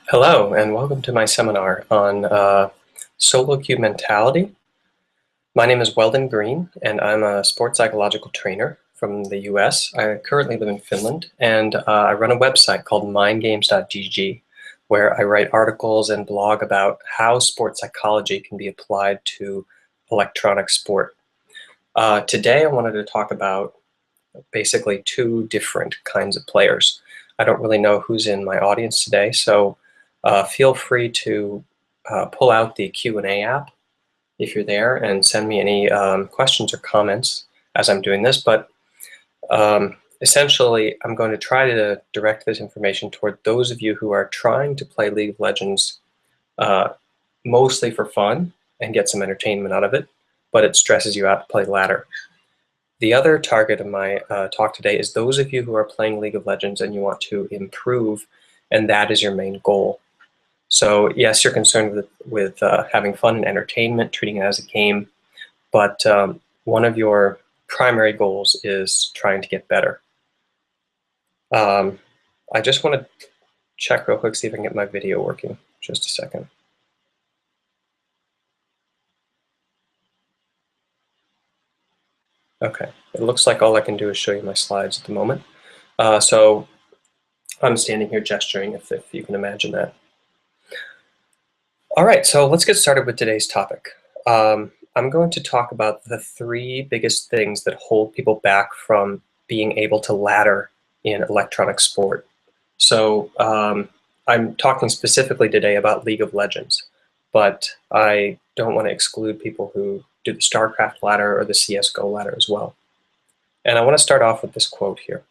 Hello, and welcome to my seminar on SoloQ mentality. My name is Weldon Green, and I'm a sports psychological trainer from the US. I currently live in Finland, and I run a website called mindgames.gg, where I write articles and blog about how sports psychology can be applied to electronic sport. Today, I wanted to talk about basically two different kinds of players. I don't really know who's in my audience today, so feel free to pull out the Q&A app if you're there and send me any questions or comments as I'm doing this. But essentially, I'm going to try to direct this information toward those of you who are trying to play League of Legends mostly for fun and get some entertainment out of it, but it stresses you out to play ladder. The other target of my talk today is those of you who are playing League of Legends and you want to improve, and that is your main goal. So yes, you're concerned with having fun and entertainment, treating it as a game, but one of your primary goals is trying to get better. I just want to check real quick, see if I can get my video working. Just a second. Okay, it looks like all I can do is show you my slides at the moment. So I'm standing here gesturing, if you can imagine that. All right, so let's get started with today's topic. I'm going to talk about the three biggest things that hold people back from being able to ladder in electronic sport. So I'm talking specifically today about League of Legends, but I don't want to exclude people who do the StarCraft ladder or the CSGO ladder as well. And I want to start off with this quote here.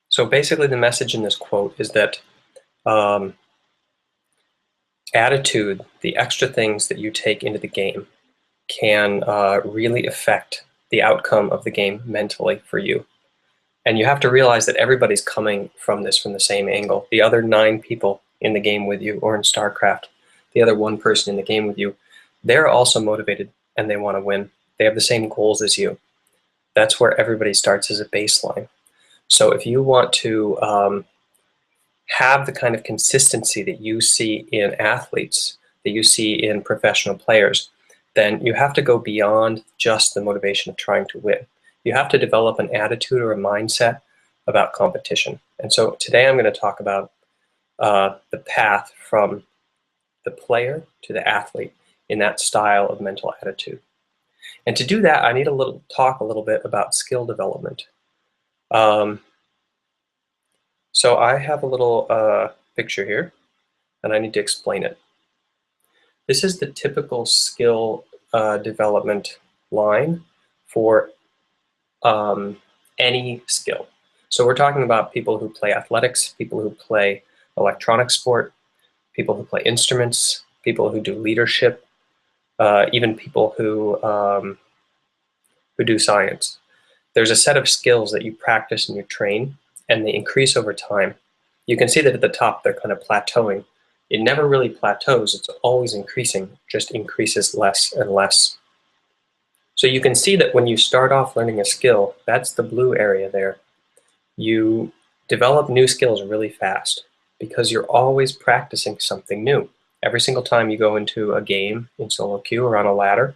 So basically the message in this quote is that attitude, the extra things that you take into the game, can really affect the outcome of the game mentally for you. And you have to realize that everybody's coming from this from the same angle. The other 9 people in the game with you, or in StarCraft, the other 1 person in the game with you, they're also motivated and they want to win. They have the same goals as you. That's where everybody starts as a baseline. So if you want to have the kind of consistency that you see in athletes, that you see in professional players, then you have to go beyond just the motivation of trying to win. You have to develop an attitude or a mindset about competition. And so today I'm going to talk about the path from the player to the athlete in that style of mental attitude. And to do that, I need to talk a little bit about skill development. So I have a little picture here, and I need to explain it. This is the typical skill development line for any skill. So we're talking about people who play athletics, people who play electronic sport, people who play instruments, people who do leadership, even people who do science. There's a set of skills that you practice and you train, and they increase over time. You can see that at the top they're kind of plateauing. It never really plateaus, it's always increasing, just increases less and less. So you can see that when you start off learning a skill, that's the blue area there. You develop new skills really fast because you're always practicing something new. Every single time you go into a game in SoloQ or on a ladder,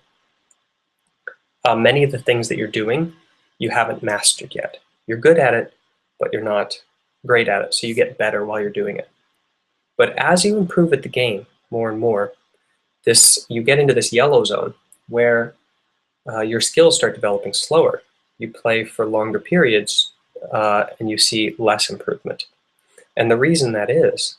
many of the things that you're doing, you haven't mastered yet. You're good at it, but you're not great at it, so you get better while you're doing it. But as you improve at the game more and more, you get into this yellow zone where your skills start developing slower. You play for longer periods and you see less improvement. And the reason that is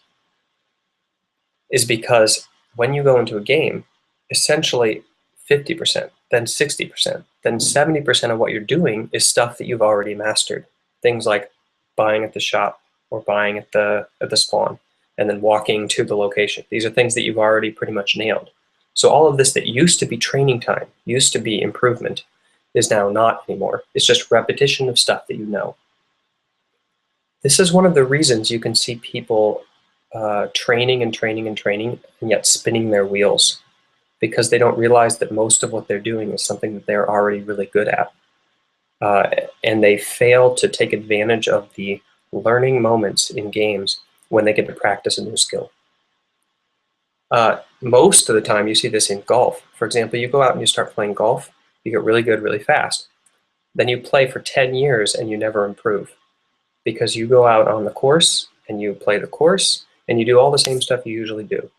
because when you go into a game, essentially 50%, then 60%, then 70% of what you're doing is stuff that you've already mastered. Things like buying at the shop or buying at the spawn and then walking to the location. These are things that you've already pretty much nailed. So all of this that used to be training time, used to be improvement, is now not anymore. It's just repetition of stuff that you know. This is one of the reasons you can see people training and training and training and yet spinning their wheels. because they don't realize that most of what they're doing is something that they're already really good at. And they fail to take advantage of the learning moments in games when they get to practice a new skill. Most of the time you see this in golf. For example, you go out and you start playing golf, you get really good really fast. Then you play for 10 years and you never improve, because you go out on the course and you play the course and you do all the same stuff you usually do.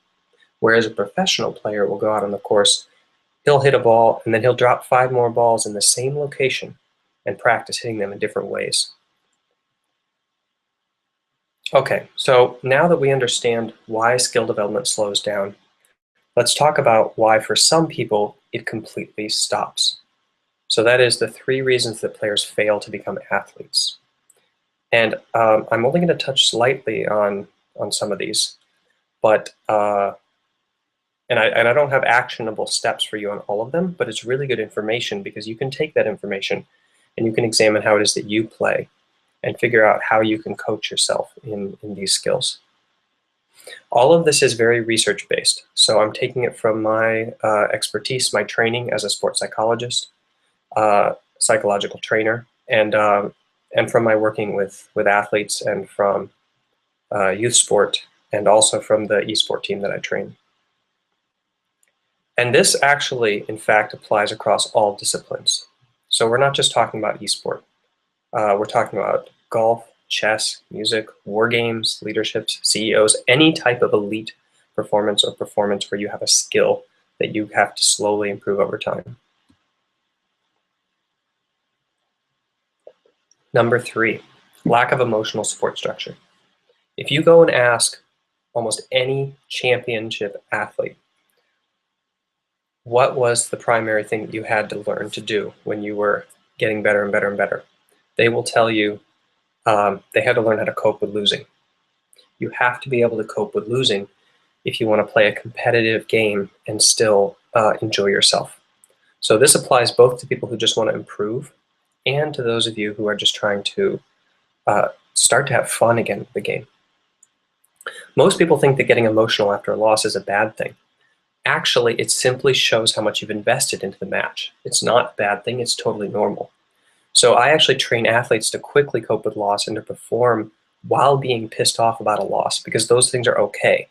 Whereas a professional player will go out on the course, he'll hit a ball and then he'll drop 5 more balls in the same location and practice hitting them in different ways. Okay, so now that we understand why skill development slows down, let's talk about why for some people it completely stops. So that is the 3 reasons that players fail to become athletes. And I'm only going to touch slightly on some of these, but and I don't have actionable steps for you on all of them, but it's really good information, because you can take that information and you can examine how it is that you play and figure out how you can coach yourself in these skills. All of this is very research-based, so I'm taking it from my expertise, my training as a sports psychologist, psychological trainer, and from my working with athletes, and from youth sport, and also from the eSport team that I train. And this actually, in fact, applies across all disciplines. So we're not just talking about eSport. We're talking about golf, chess, music, war games, leaderships, CEOs, any type of elite performance or performance where you have a skill that you have to slowly improve over time. Number 3, lack of emotional support structure. If you go and ask almost any championship athlete, what was the primary thing that you had to learn to do when you were getting better and better and better? They will tell you they had to learn how to cope with losing. You have to be able to cope with losing if you want to play a competitive game and still enjoy yourself. So this applies both to people who just want to improve and to those of you who are just trying to start to have fun again with the game. Most people think that getting emotional after a loss is a bad thing. Actually, it simply shows how much you've invested into the match. It's not a bad thing, it's totally normal. So I actually train athletes to quickly cope with loss and to perform while being pissed off about a loss, because those things are okay.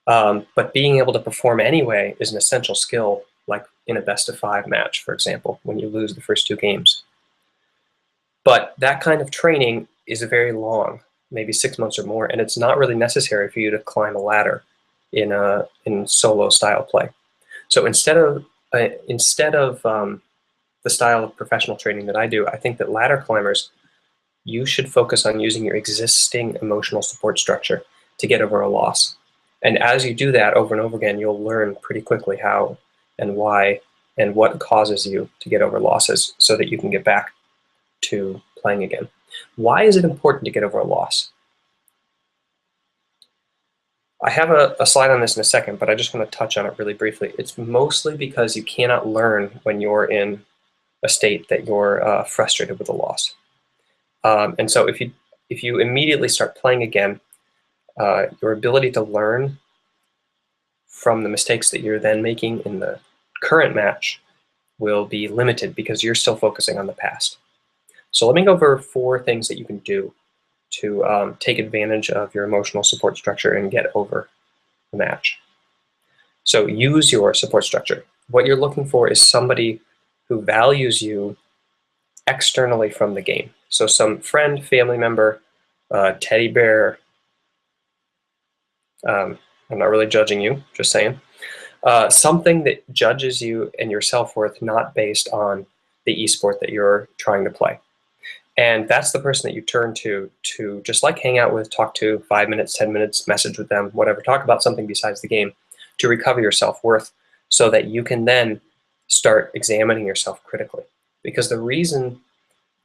But being able to perform anyway is an essential skill, like in a best-of-5 match, for example, when you lose the first 2 games. But that kind of training is very long, maybe 6 months or more, and it's not really necessary for you to climb a ladder in solo style play. So instead of the style of professional training that I do, I think that ladder climbers, you should focus on using your existing emotional support structure to get over a loss. And as you do that over and over again, you'll learn pretty quickly how and why and what causes you to get over losses so that you can get back to playing again. Why is it important to get over a loss? I have a slide on this in a second, but I just want to touch on it really briefly. It's mostly because you cannot learn when you're in a state that you're frustrated with a loss. And so if you immediately start playing again, your ability to learn from the mistakes that you're then making in the current match will be limited because you're still focusing on the past. So let me go over 4 things that you can do to take advantage of your emotional support structure and get over the match. So use your support structure. What you're looking for is somebody who values you externally from the game. So some friend, family member, teddy bear. I'm not really judging you, just saying. Something that judges you and your self-worth not based on the esport that you're trying to play. And that's the person that you turn to just like hang out with, talk to, 5 minutes, 10 minutes, message with them, whatever, talk about something besides the game to recover your self-worth so that you can then start examining yourself critically. Because the reason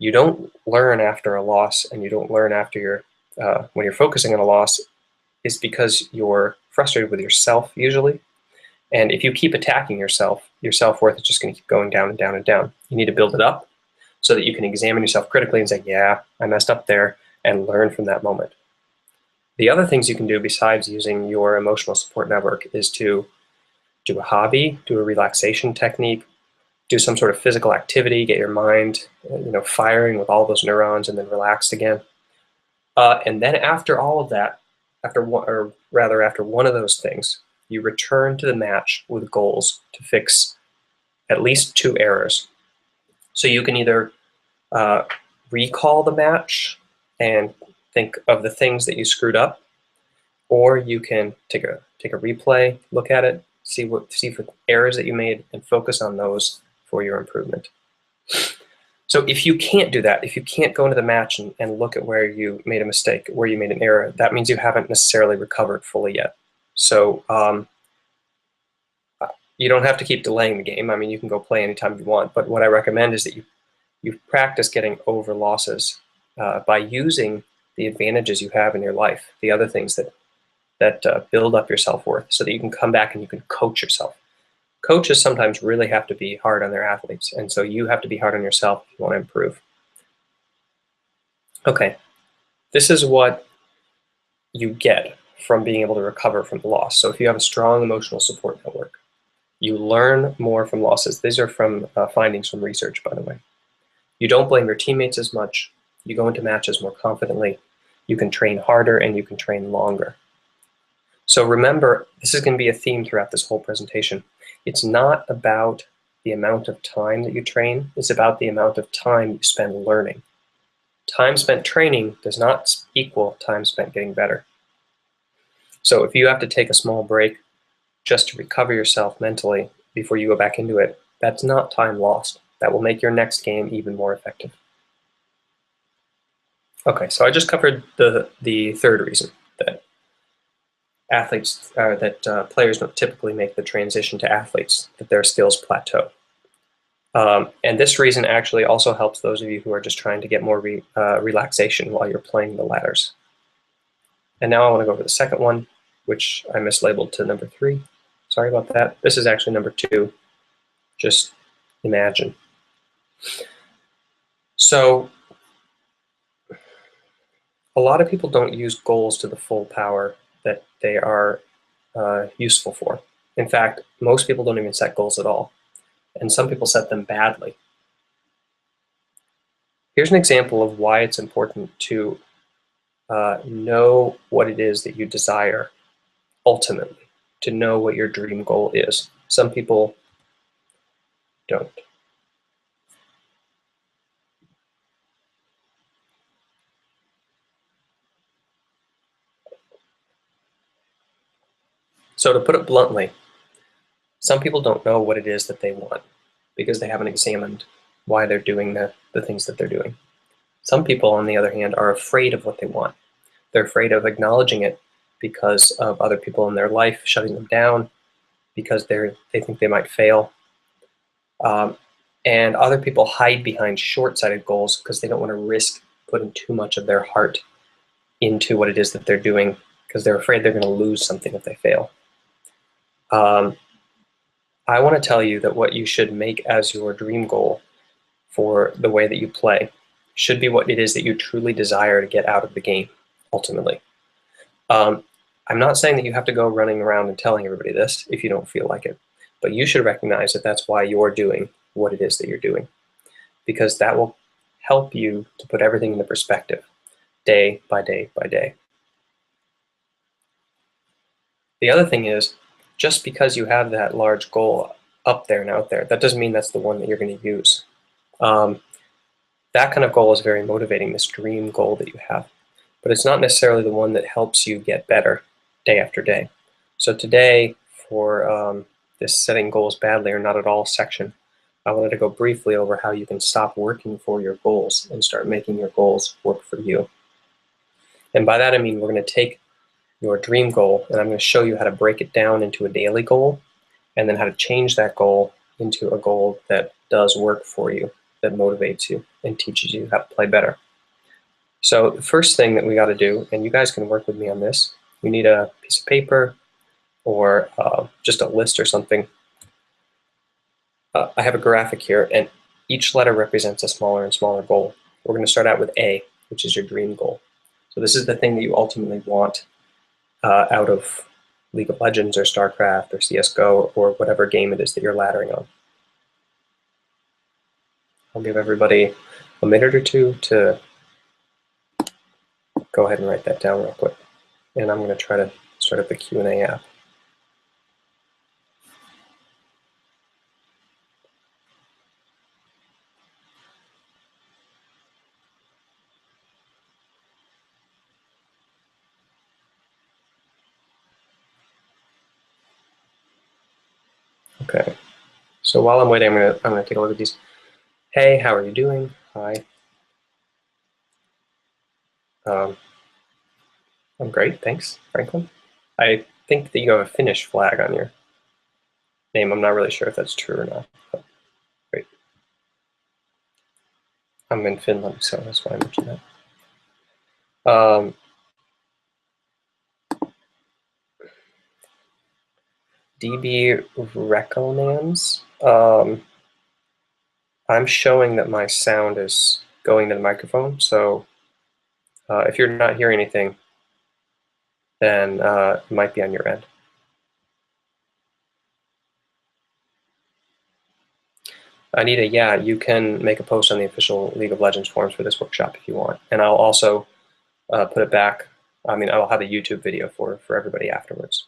you don't learn after a loss and you don't learn after when you're focusing on a loss is because you're frustrated with yourself usually. And if you keep attacking yourself, your self-worth is just going to keep going down and down and down. You need to build it up so that you can examine yourself critically and say, yeah, I messed up there, and learn from that moment. The other things you can do besides using your emotional support network is to do a hobby, do a relaxation technique, do some sort of physical activity, get your mind, firing with all those neurons, and then relaxed again. And then after all of that, after one of those things, you return to the match with goals to fix at least 2 errors. So you can either recall the match and think of the things that you screwed up, or you can take a replay, look at it, see for errors that you made, and focus on those for your improvement. So if you can't do that, if you can't go into the match and look at where you made a mistake, where you made an error, that means you haven't necessarily recovered fully yet. So you don't have to keep delaying the game. I mean, you can go play anytime you want, but what I recommend is that you practice getting over losses by using the advantages you have in your life, the other things that build up your self-worth, so that you can come back and you can coach yourself. Coaches sometimes really have to be hard on their athletes, and so you have to be hard on yourself if you want to improve. Okay, this is what you get from being able to recover from the loss. So if you have a strong emotional support network, you learn more from losses. These are from findings from research, by the way. You don't blame your teammates as much. You go into matches more confidently. You can train harder and you can train longer. So remember, this is going to be a theme throughout this whole presentation. It's not about the amount of time that you train. It's about the amount of time you spend learning. Time spent training does not equal time spent getting better. So if you have to take a small break just to recover yourself mentally before you go back into it, that's not time lost. That will make your next game even more effective. Okay, so I just covered the third reason that players don't typically make the transition to athletes, that their skills plateau. And this reason actually also helps those of you who are just trying to get more relaxation while you're playing the ladders. And now I want to go over the second one, which I mislabeled to number 3. Sorry about that. This is actually number 2. Just imagine. So a lot of people don't use goals to the full power that they are useful for. In fact, most people don't even set goals at all. And some people set them badly. Here's an example of why it's important to know what it is that you desire ultimately, to know what your dream goal is. Some people don't. So to put it bluntly, some people don't know what it is that they want because they haven't examined why they're doing the things that they're doing. Some people, on the other hand, are afraid of what they want. They're afraid of acknowledging it because of other people in their life shutting them down, because they think they might fail. And other people hide behind short-sighted goals because they don't want to risk putting too much of their heart into what it is that they're doing, because they're afraid they're going to lose something if they fail. I want to tell you that what you should make as your dream goal for the way that you play should be what it is that you truly desire to get out of the game, ultimately. I'm not saying that you have to go running around and telling everybody this if you don't feel like it, but you should recognize that that's why you're doing what it is that you're doing, because that will help you to put everything into perspective, day by day by day. The other thing is, just because you have that large goal up there and out there, that doesn't mean that's the one that you're going to use. That kind of goal is very motivating, this dream goal that you have, but it's not necessarily the one that helps you get better day after day. So today, for this setting goals badly or not at all section, I wanted to go briefly over how you can stop working for your goals and start making your goals work for you. And by that I mean we're going to take your dream goal, and I'm going to show you how to break it down into a daily goal, and then how to change that goal into a goal that does work for you, that motivates you and teaches you how to play better. So the first thing that we got to do, and you guys can work with me on this, we need a piece of paper or just a list or something. I have a graphic here, and each letter represents a smaller and smaller goal. We're going to start out with A, which is your dream goal. So this is the thing that you ultimately want out of League of Legends or StarCraft or CSGO or whatever game it is that you're laddering on. I'll give everybody a minute or two to go ahead and write that down real quick. And I'm going to try to start up the Q&A app. Okay, so while I'm waiting, I'm gonna take a look at these. Hey, how are you doing? Hi. I'm great, thanks, Franklin. I think that you have a Finnish flag on your name. I'm not really sure if that's true or not. But great. I'm in Finland, so that's why I mentioned that. DB Reckonans. I'm showing that my sound is going to the microphone, so if you're not hearing anything, then it might be on your end. Anita, yeah, you can make a post on the official League of Legends forums for this workshop if you want. And I'll also put it back. I mean, I'll have a YouTube video for everybody afterwards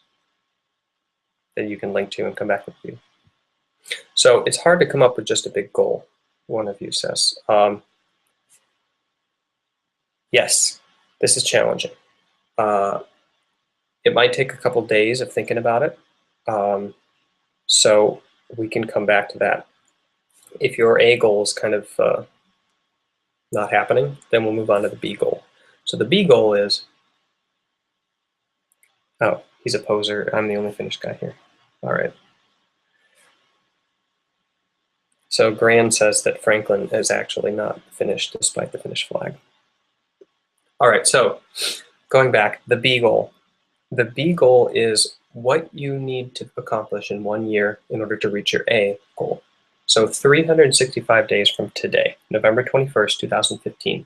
that you can link to and come back with you. So it's hard to come up with just a big goal, one of you says. Yes, this is challenging. It might take a couple days of thinking about it. So we can come back to that. If your A goal is kind of not happening, then we'll move on to the B goal. So the B goal is, oh, he's a poser. I'm the only Finnish guy here. All right. So Gran says that Franklin is actually not Finnish despite the Finnish flag. All right, so going back, the B goal. The B goal is what you need to accomplish in 1 year in order to reach your A goal. So 365 days from today, November 21st, 2015,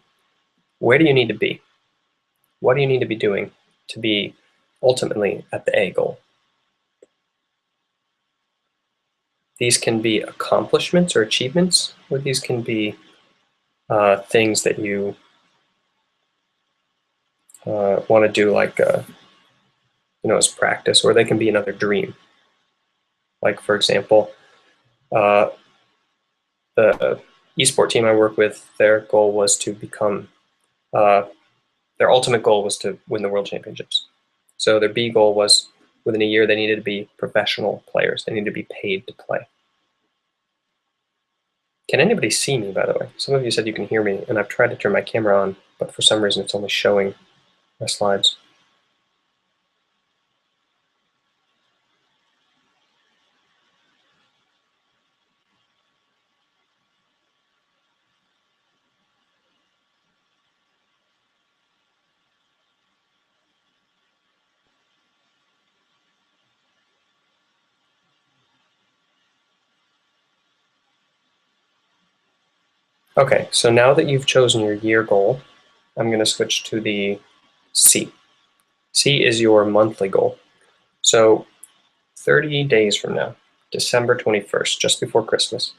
where do you need to be? What do you need to be doing to be ultimately at the A goal? These can be accomplishments or achievements, or these can be things that you want to do, like as practice, or they can be another dream. Like, for example, the eSport team I work with, their goal was to become, their ultimate goal was to win the World Championships. So their B goal was, within a year, they needed to be professional players. They needed to be paid to play. Can anybody see me, by the way? Some of you said you can hear me, and I've tried to turn my camera on, but for some reason it's only showing my slides. Okay, so now that you've chosen your year goal, I'm going to switch to the C. C is your monthly goal. So 30 days from now, December 21st, just before Christmas,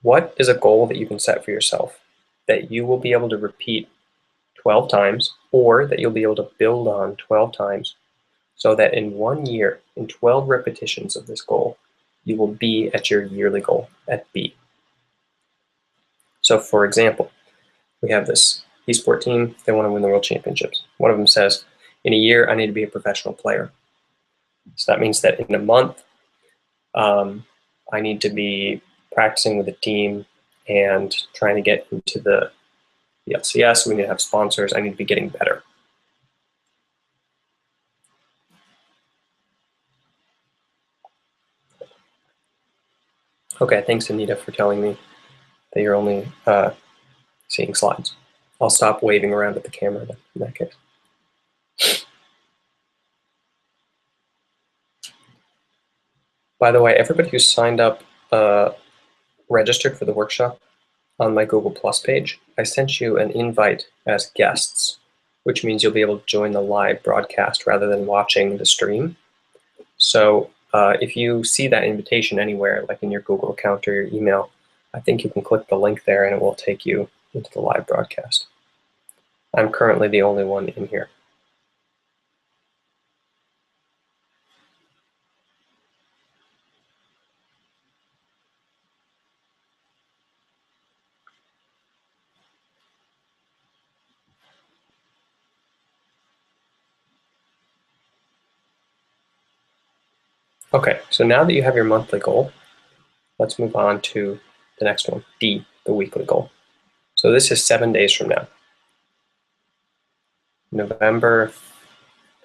what is a goal that you can set for yourself that you will be able to repeat 12 times, or that you'll be able to build on 12 times, so that in 1 year, in 12 repetitions of this goal, you will be at your yearly goal at B. So for example, we have this eSport team, they want to win the World Championships. One of them says, in a year, I need to be a professional player. So that means that in a month, I need to be practicing with a team and trying to get into the LCS. We need to have sponsors. I need to be getting better. Okay, thanks, Anita, for telling me that you're only seeing slides. I'll stop waving around at the camera then, in that case. By the way, everybody who signed up registered for the workshop on my Google Plus page, I sent you an invite as guests. which means you'll be able to join the live broadcast rather than watching the stream. So if you see that invitation anywhere, like in your Google account or your email, I think you can click the link there and it will take you into the live broadcast. I'm currently the only one in here. Okay, so now that you have your monthly goal, let's move on to the next one, D, the weekly goal. So this is 7 days from now, November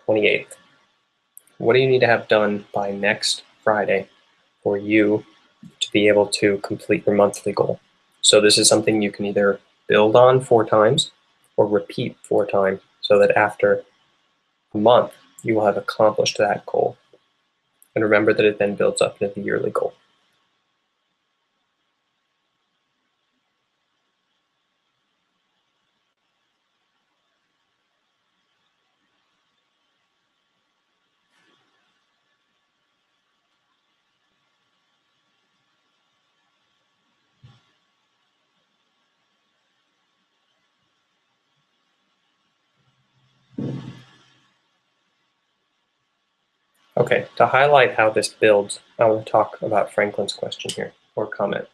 28th. What do you need to have done by next Friday for you to be able to complete your monthly goal? So this is something you can either build on 4 times or repeat 4 times so that after a month, you will have accomplished that goal. And remember that it then builds up into the yearly goal. Okay, to highlight how this builds, I want to talk about Franklin's question here, or comment.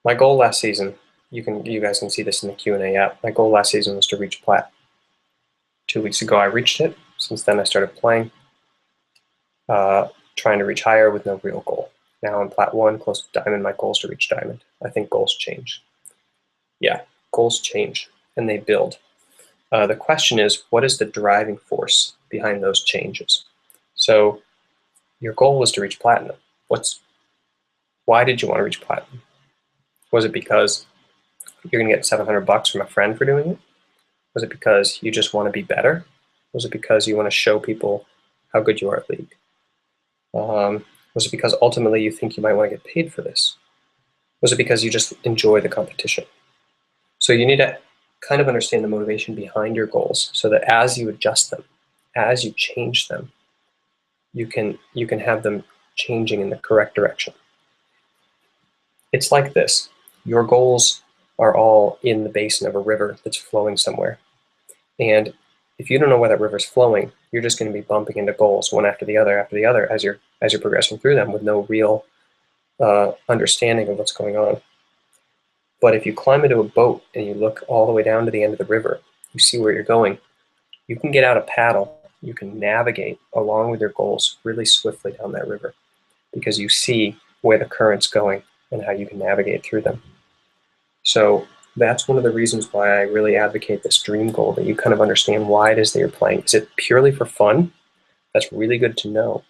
My goal last season, you guys can see this in the Q&A app. My goal last season was to reach plat. 2 weeks ago, I reached it. Since then, I started playing, trying to reach higher with no real goal. Now I'm plat 1, close to diamond. My goal is to reach diamond. I think goals change. Yeah, goals change, and they build. The question is, what is the driving force behind those changes? So your goal was to reach platinum. Why did you want to reach platinum? Was it because you're going to get $700 from a friend for doing it? Was it because you just want to be better? Was it because you want to show people how good you are at League? Was it because ultimately you think you might want to get paid for this? Was it because you just enjoy the competition? So you need to kind of understand the motivation behind your goals so that as you adjust them, as you change them, you can have them changing in the correct direction. It's like this. Your goals are all in the basin of a river that's flowing somewhere. And if you don't know where that river's flowing, you're just going to be bumping into goals one after the other as you're progressing through them with no real understanding of what's going on. But if you climb into a boat and you look all the way down to the end of the river, you see where you're going, you can get out a paddle, you can navigate along with your goals really swiftly down that river because you see where the current's going and how you can navigate through them. So that's one of the reasons why I really advocate this dream goal, that you kind of understand why it is that you're playing. Is it purely for fun? That's really good to know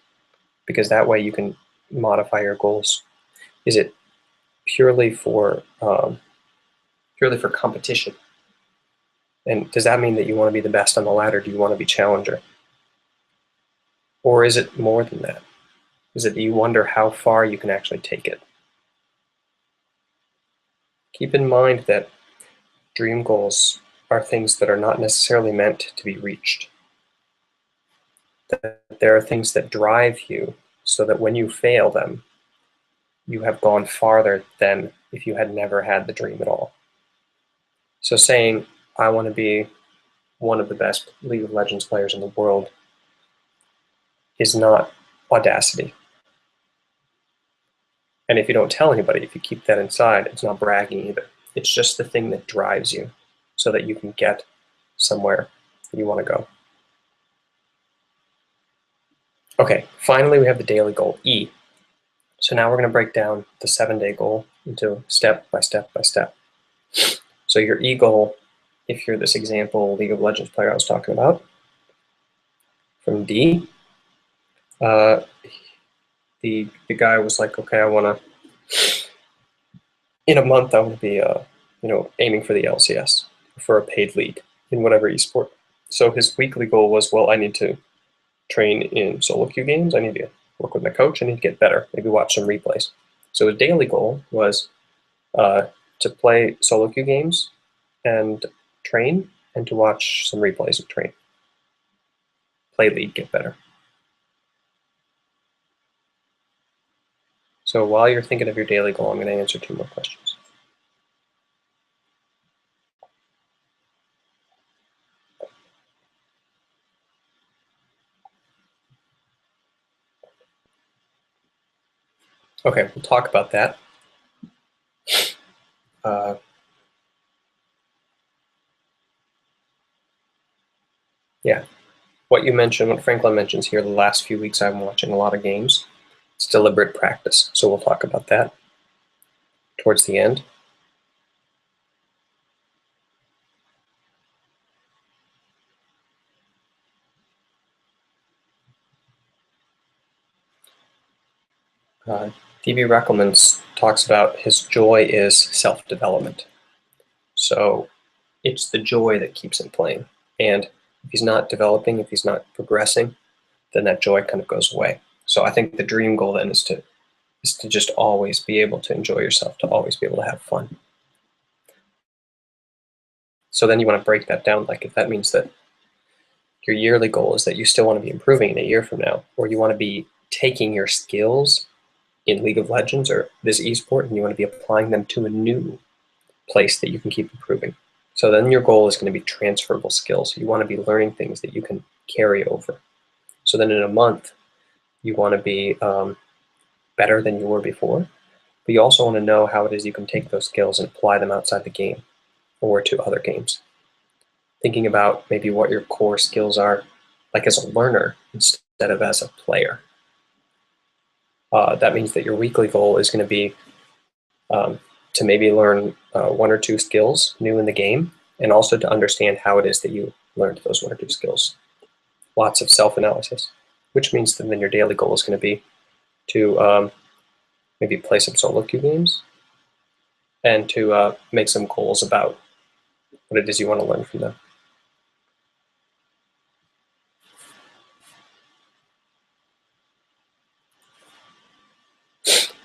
because that way you can modify your goals. Is it purely for competition? And does that mean that you want to be the best on the ladder? Do you want to be challenger? Or is it more than that? Is it that you wonder how far you can actually take it? Keep in mind that dream goals are things that are not necessarily meant to be reached. That there are things that drive you so that when you fail them, you have gone farther than if you had never had the dream at all. So saying, I want to be one of the best League of Legends players in the world is not audacity. And if you don't tell anybody, if you keep that inside, it's not bragging either. It's just the thing that drives you so that you can get somewhere you want to go. Okay, finally we have the daily goal, E. So now we're going to break down the 7-day goal into step by step by step. So your E goal, if you're this example League of Legends player I was talking about, from D, the guy was like, okay, I want to, in a month, I want to be, aiming for the LCS, for a paid league in whatever eSport. So his weekly goal was, well, I need to train in SoloQ games. I need to work with my coach. I need to get better. Maybe watch some replays. So his daily goal was to play SoloQ games and train and to watch some replays of train. Play league, get better. So while you're thinking of your daily goal, I'm going to answer 2 more questions. Okay, we'll talk about that. Yeah, what you mentioned, what Franklin mentions here, the last few weeks I've been watching a lot of games. It's deliberate practice, so we'll talk about that towards the end. D.B. Reckelman talks about his joy is self-development. So it's the joy that keeps him playing. And if he's not developing, if he's not progressing, then that joy kind of goes away. So I think the dream goal then is to just always be able to enjoy yourself, to always be able to have fun. So then you want to break that down, like if that means that your yearly goal is that you still want to be improving in a year from now, or you want to be taking your skills in League of Legends or this eSport and you want to be applying them to a new place that you can keep improving. So then your goal is going to be transferable skills. You want to be learning things that you can carry over. So then in a month, you want to be better than you were before, but you also want to know how it is you can take those skills and apply them outside the game or to other games. Thinking about maybe what your core skills are, like as a learner instead of as a player. That means that your weekly goal is going to be to maybe learn 1 or 2 skills new in the game, and also to understand how it is that you learned those 1 or 2 skills. Lots of self-analysis, which means that then your daily goal is going to be to maybe play some SoloQ games and to make some goals about what it is you want to learn from them.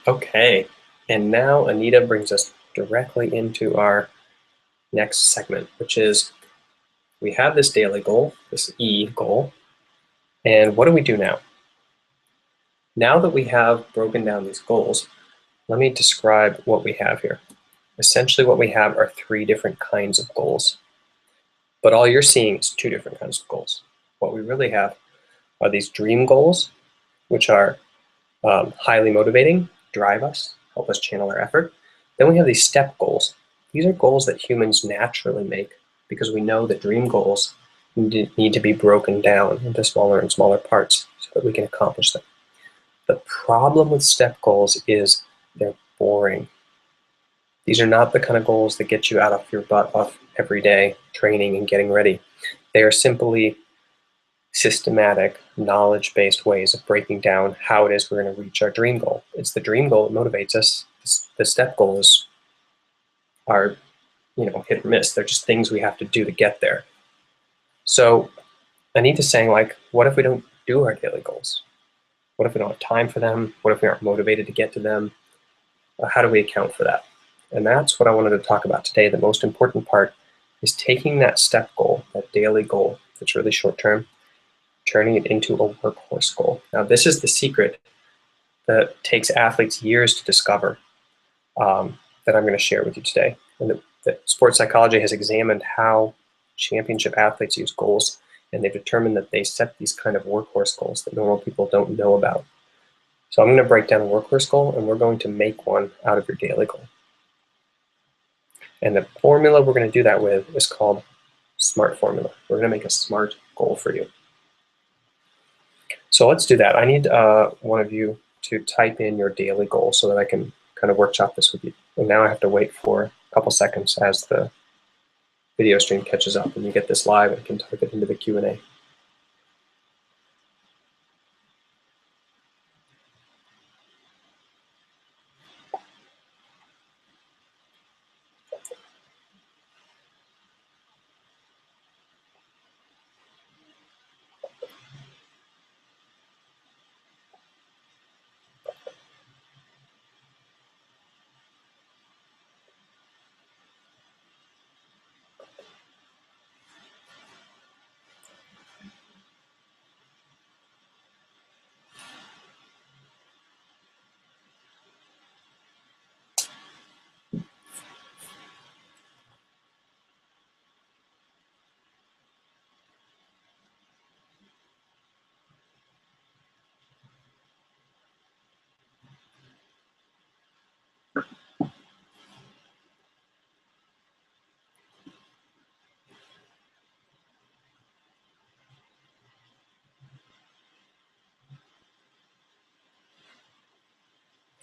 Okay, and now Anita brings us directly into our next segment, which is we have this daily goal, this E goal, and what do we do now? Now that we have broken down these goals, let me describe what we have here. Essentially what we have are 3 different kinds of goals, but all you're seeing is 2 different kinds of goals. What we really have are these dream goals, which are highly motivating, drive us, help us channel our effort. Then we have these step goals. These are goals that humans naturally make because we know that dream goals need to be broken down into smaller and smaller parts so that we can accomplish them. The problem with step goals is they're boring. These are not the kind of goals that get you out of your butt off every day training and getting ready. They are simply systematic, knowledge-based ways of breaking down how it is we're going to reach our dream goal. It's the dream goal that motivates us. The step goals are, hit or miss. They're just things we have to do to get there. So Anita's saying, like, what if we don't do our daily goals? What if we don't have time for them? What if we aren't motivated to get to them? How do we account for that? And that's what I wanted to talk about today. The most important part is taking that step goal, that daily goal that's really short term, turning it into a workhorse goal. Now, this is the secret that takes athletes years to discover that I'm going to share with you today. And that sports psychology has examined how championship athletes use goals, and they've determined that they set these kind of workhorse goals that normal people don't know about. So I'm going to break down a workhorse goal, and we're going to make one out of your daily goal. And the formula we're going to do that with is called SMART formula. We're going to make a SMART goal for you. So let's do that. I need one of you to type in your daily goal so that I can kind of workshop this with you. And now I have to wait for a couple seconds as the video stream catches up and you get this live and can type it into the Q&A.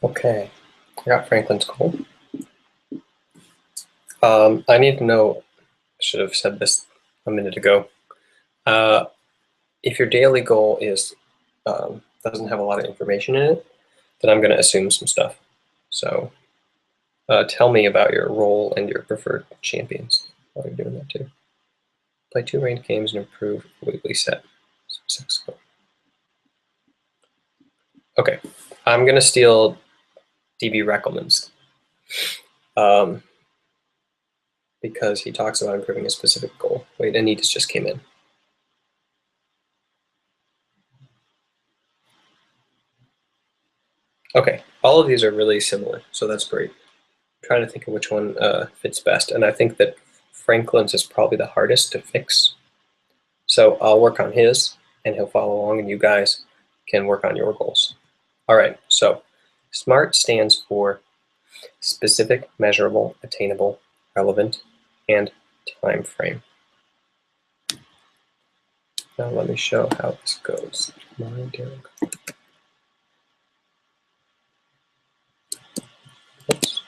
Okay, I got Franklin's goal. I need to know, I should have said this a minute ago. If your daily goal is doesn't have a lot of information in it, then I'm going to assume some stuff. So tell me about your role and your preferred champions while you're doing that too. Play 2 ranked games and improve weekly set. Okay, I'm going to steal DB Reckelman's because he talks about improving a specific goal. Wait, Anita's just came in. Okay, all of these are really similar, so that's great. I'm trying to think of which one fits best, and I think that Franklin's is probably the hardest to fix. So I'll work on his, and he'll follow along, and you guys can work on your goals. All right, so SMART stands for specific, measurable, attainable, relevant, and time frame. Now let me show how this goes. Oops.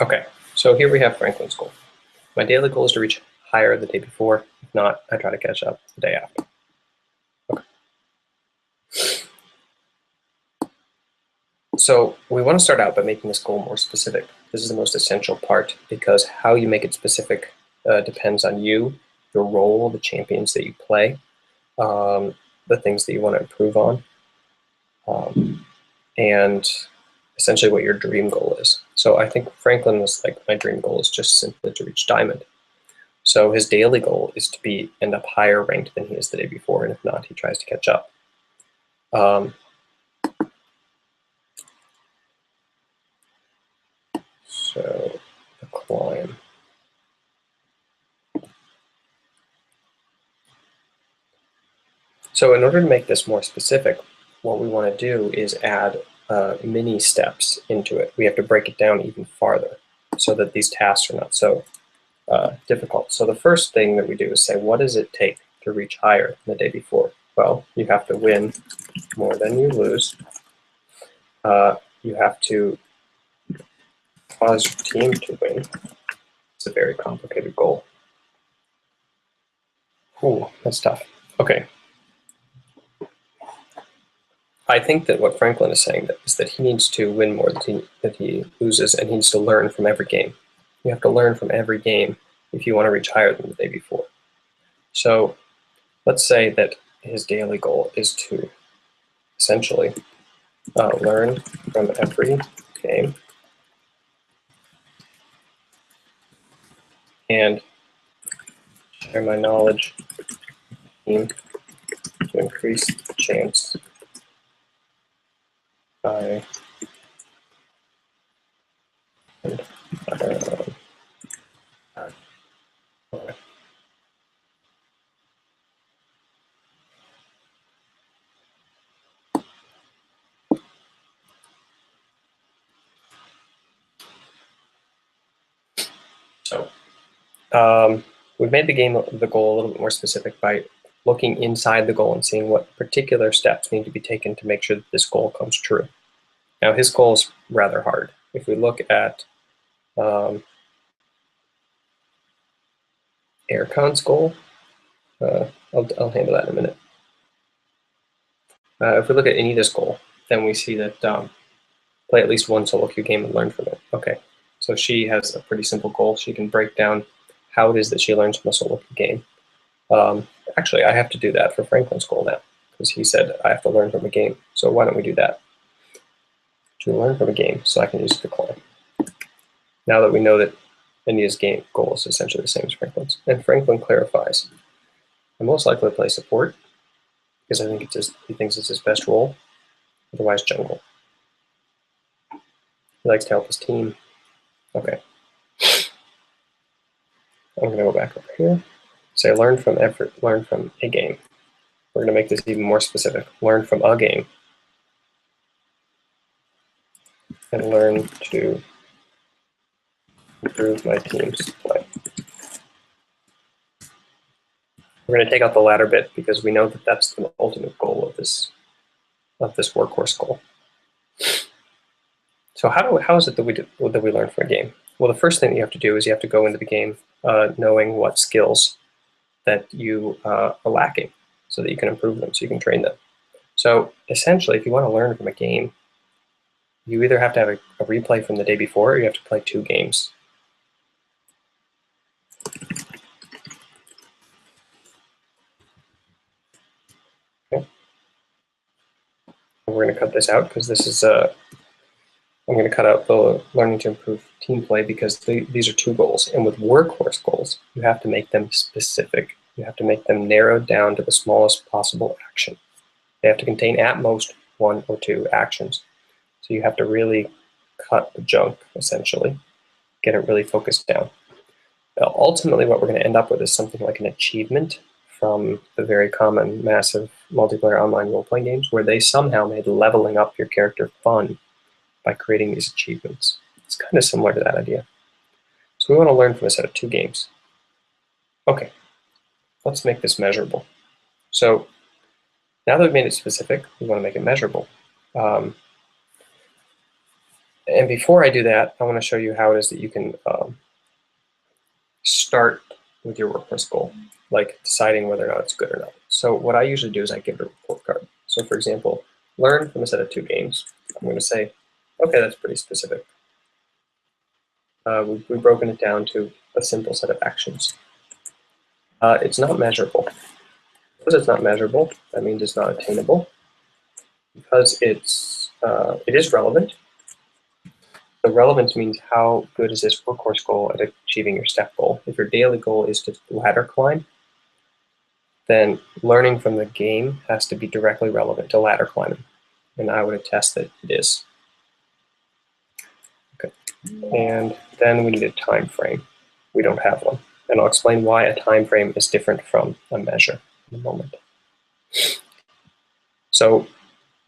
Okay, so here we have Franklin's goal. My daily goal is to reach higher the day before. If not, I try to catch up the day after. Okay. So we want to start out by making this goal more specific. This is the most essential part because how you make it specific depends on you, your role, the champions that you play, the things that you want to improve on, and essentially what your dream goal is. So I think Franklin was like, my dream goal is just simply to reach diamond. So his daily goal is to end up higher ranked than he is the day before, and if not, he tries to catch up. So the climb. So in order to make this more specific, what we want to do is add mini steps into it. We have to break it down even farther so that these tasks are not so difficult. So the first thing that we do is say, what does it take to reach higher than the day before? Well, you have to win more than you lose. You have to cause your team to win. It's a very complicated goal. Ooh, that's tough. Okay. I think that what Franklin is saying is that he needs to win more than he loses, and he needs to learn from every game. You have to learn from every game if you want to reach higher than the day before. So let's say that his daily goal is to essentially learn from every game and share my knowledge team to increase the chance I we've made the goal a little bit more specific by looking inside the goal and seeing what particular steps need to be taken to make sure that this goal comes true. Now, his goal is rather hard. If we look at Aircon's goal, I'll handle that in a minute. If we look at Anita's goal, then we see that play at least one SoloQ game and learn from it. Okay, so she has a pretty simple goal. She can break down how it is that she learns from a SoloQ game. Actually, I have to do that for Franklin's goal now because he said I have to learn from a game. So why don't we do that? To learn from a game so I can use the climb. Now that we know that Anita's game goal is essentially the same as Franklin's. And Franklin clarifies, I'm most likely to play support because I think he thinks it's his best role, otherwise jungle. He likes to help his team. Okay. I'm going to go back over here. Say learn from effort, learn from a game. We're going to make this even more specific. Learn from a game. And learn to improve my team's play. We're going to take out the latter bit because we know that that's the ultimate goal of this workhorse goal. So how is it that we learn from a game? Well, the first thing you have to do is you have to go into the game knowing what skills that you are lacking so that you can improve them, so you can train them. So essentially, if you want to learn from a game, you either have to have a replay from the day before or you have to play 2 games. Okay. We're going to cut this out because this is I'm going to cut out the learning to improve team play because these are 2 goals. And with workhorse goals, you have to make them specific. You have to make them narrowed down to the smallest possible action. They have to contain at most 1 or 2 actions. So you have to really cut the junk, essentially, get it really focused down. Now, ultimately, what we're going to end up with is something like an achievement from the very common, massive multiplayer online role-playing games where they somehow made leveling up your character fun by creating these achievements. It's kind of similar to that idea. So we want to learn from a set of 2 games. Okay, let's make this measurable. So now that we've made it specific, we want to make it measurable. And before I do that, I want to show you how it is that you can start with your workhorse goal, like deciding whether or not it's good or not. So what I usually do is I give it a report card. So for example, learn from a set of 2 games. I'm going to say, okay, that's pretty specific. We've broken it down to a simple set of actions. It's not measurable. Because it's not measurable, that means it's not attainable. Because it is relevant. The relevance means how good is this workhorse goal at achieving your step goal. If your daily goal is to ladder climb, then learning from the game has to be directly relevant to ladder climbing. And I would attest that it is. Okay. And then we need a time frame. We don't have one. And I'll explain why a time frame is different from a measure in a moment. So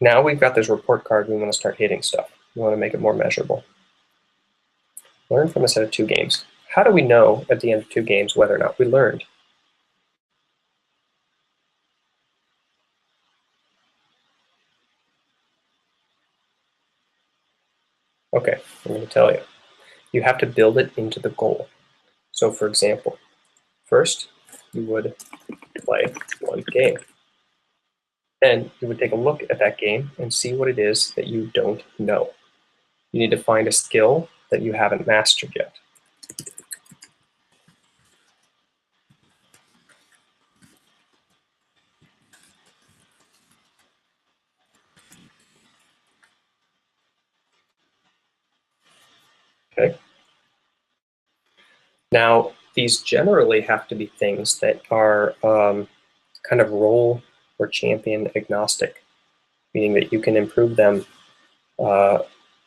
now we've got this report card, we want to start hitting stuff. We want to make it more measurable. Learn from a set of 2 games. How do we know at the end of 2 games whether or not we learned? Okay, I'm going to tell you. You have to build it into the goal. So for example, first you would play 1 game. Then you would take a look at that game and see what it is that you don't know. You need to find a skill that you haven't mastered yet. Okay. Now, these generally have to be things that are kind of role or champion agnostic, meaning that you can improve them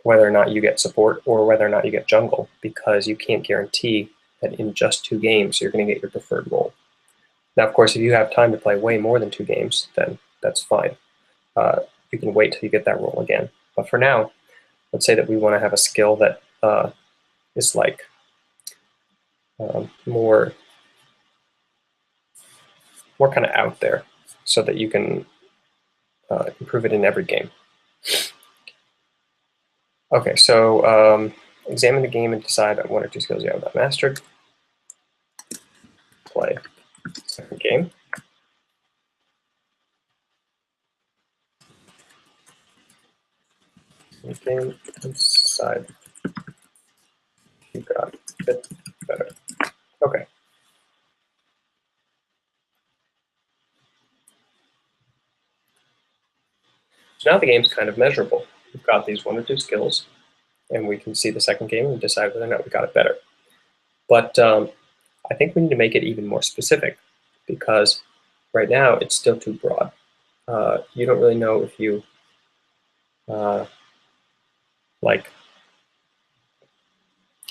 whether or not you get support or whether or not you get jungle, because you can't guarantee that in just 2 games you're going to get your preferred role. Now, of course, if you have time to play way more than 2 games, then that's fine. You can wait till you get that role again. But for now, let's say that we want to have a skill that is like more kind of out there so that you can improve it in every game. Okay, so examine the game and decide on 1 or 2 skills you have not mastered. Play second game. Game and decide you got it better. Okay. So now the game's kind of measurable. We've got these 1 or 2 skills, and we can see the second game and decide whether or not we got it better. But I think we need to make it even more specific, because right now it's still too broad. You don't really know if you like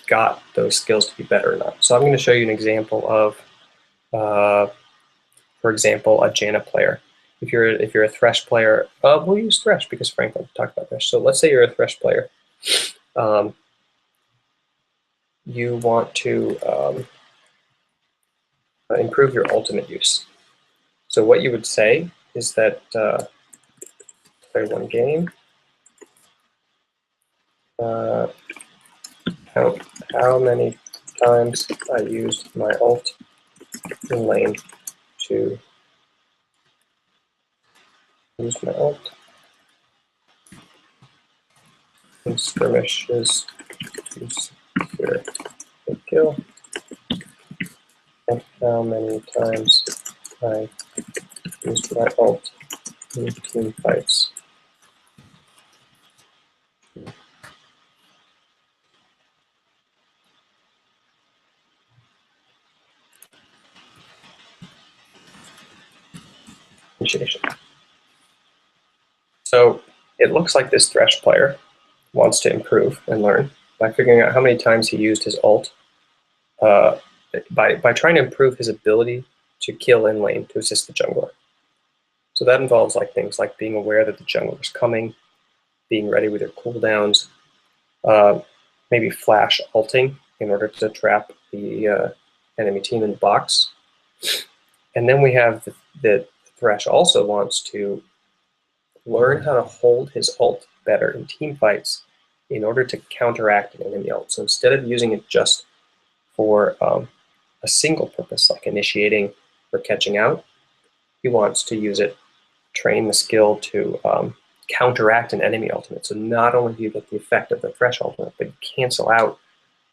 got those skills to be better or not. So I'm going to show you an example of, for example, a Janna player. If you're a Thresh player, we'll use Thresh because Franklin talked about Thresh. So let's say you're a Thresh player. You want to improve your ultimate use. So what you would say is that play one game, count how many times I used my ult in lane to use my ult in skirmishes to secure a kill, and how many times I used my ult in team fights. Initiation. So it looks like this Thresh player wants to improve and learn by figuring out how many times he used his ult, by trying to improve his ability to kill in lane to assist the jungler. So that involves like things like being aware that the jungler is coming, being ready with your cooldowns, maybe flash ulting in order to trap the enemy team in the box. And then we have the Thresh also wants to learn how to hold his ult better in team fights in order to counteract an enemy ult. So instead of using it just for a single purpose, like initiating or catching out, he wants to use it, train the skill to counteract an enemy ultimate. So not only do you get the effect of the Thresh ultimate, but you cancel out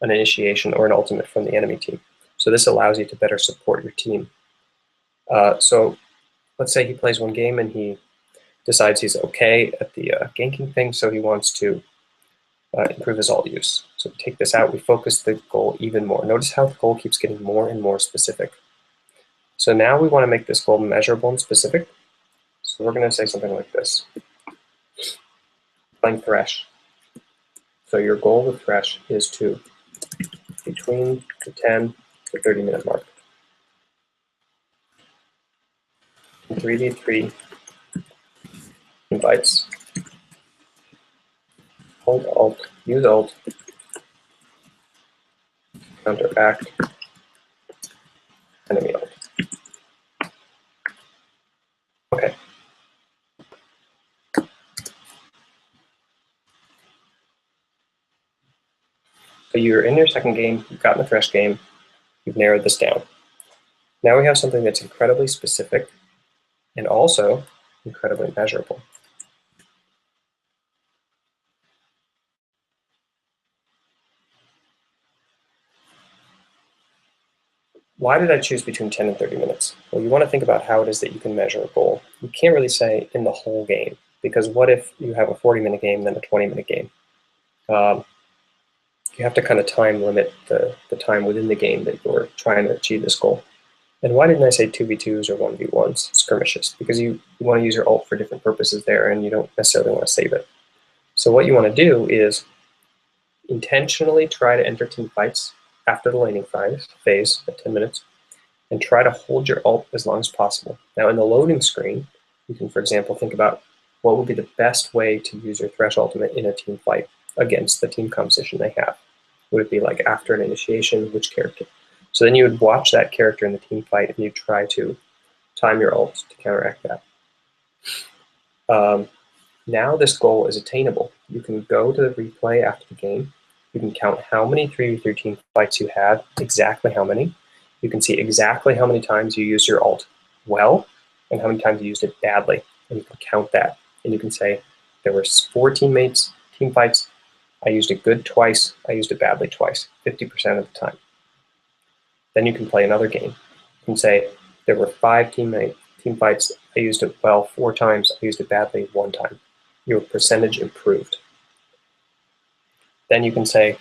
an initiation or an ultimate from the enemy team. So this allows you to better support your team. So let's say he plays one game and he decides he's okay at the ganking thing, so he wants to improve his ult use. So we take this out, we focus the goal even more. Notice how the goal keeps getting more and more specific. So now we want to make this goal measurable and specific. So we're going to say something like this. Playing Thresh. So your goal with Thresh is to between the 10 to 30 minute mark. In 3v3 invites. Hold ult, use ult, counteract enemy ult. Okay. So you're in your second game, you've gotten the Thresh game, you've narrowed this down. Now we have something that's incredibly specific and also incredibly measurable. Why did I choose between 10 and 30 minutes? Well, you want to think about how it is that you can measure a goal. You can't really say in the whole game, because what if you have a 40-minute game, then a 20-minute game? You have to kind of time limit the time within the game that you're trying to achieve this goal. And why didn't I say 2v2s or 1v1s, skirmishes? Because you want to use your ult for different purposes there, and you don't necessarily want to save it. So what you want to do is intentionally try to enter team fights after the laning phase at 10 minutes, and try to hold your ult as long as possible. Now in the loading screen, you can, for example, think about what would be the best way to use your Thresh ultimate in a team fight against the team composition they have. Would it be like after an initiation, which character? So then you would watch that character in the team fight and you try to time your ult to counteract that. Now this goal is attainable. You can go to the replay after the game. You can count how many 3v3 team fights you had, exactly how many. You can see exactly how many times you used your ult well and how many times you used it badly. And you can count that. And you can say, there were 4 team fights. I used it good twice. I used it badly twice, 50% of the time. Then you can play another game. You can say, there were 5 team fights. I used it well 4 times. I used it badly 1 time. Your percentage improved. Then you can say,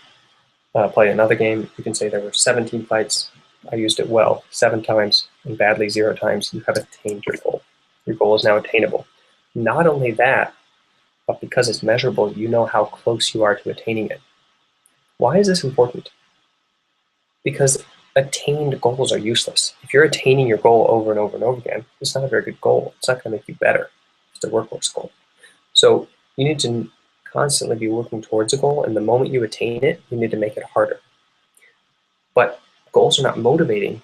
play another game. You can say there were 17 fights. I used it well 7 times and badly 0 times. You have attained your goal. Your goal is now attainable. Not only that, but because it's measurable, you know how close you are to attaining it. Why is this important? because attained goals are useless. If you're attaining your goal over and over and over again, it's not a very good goal. It's not going to make you better. It's a workhorse goal. So you need to constantly be working towards a goal, and the moment you attain it, you need to make it harder. But goals are not motivating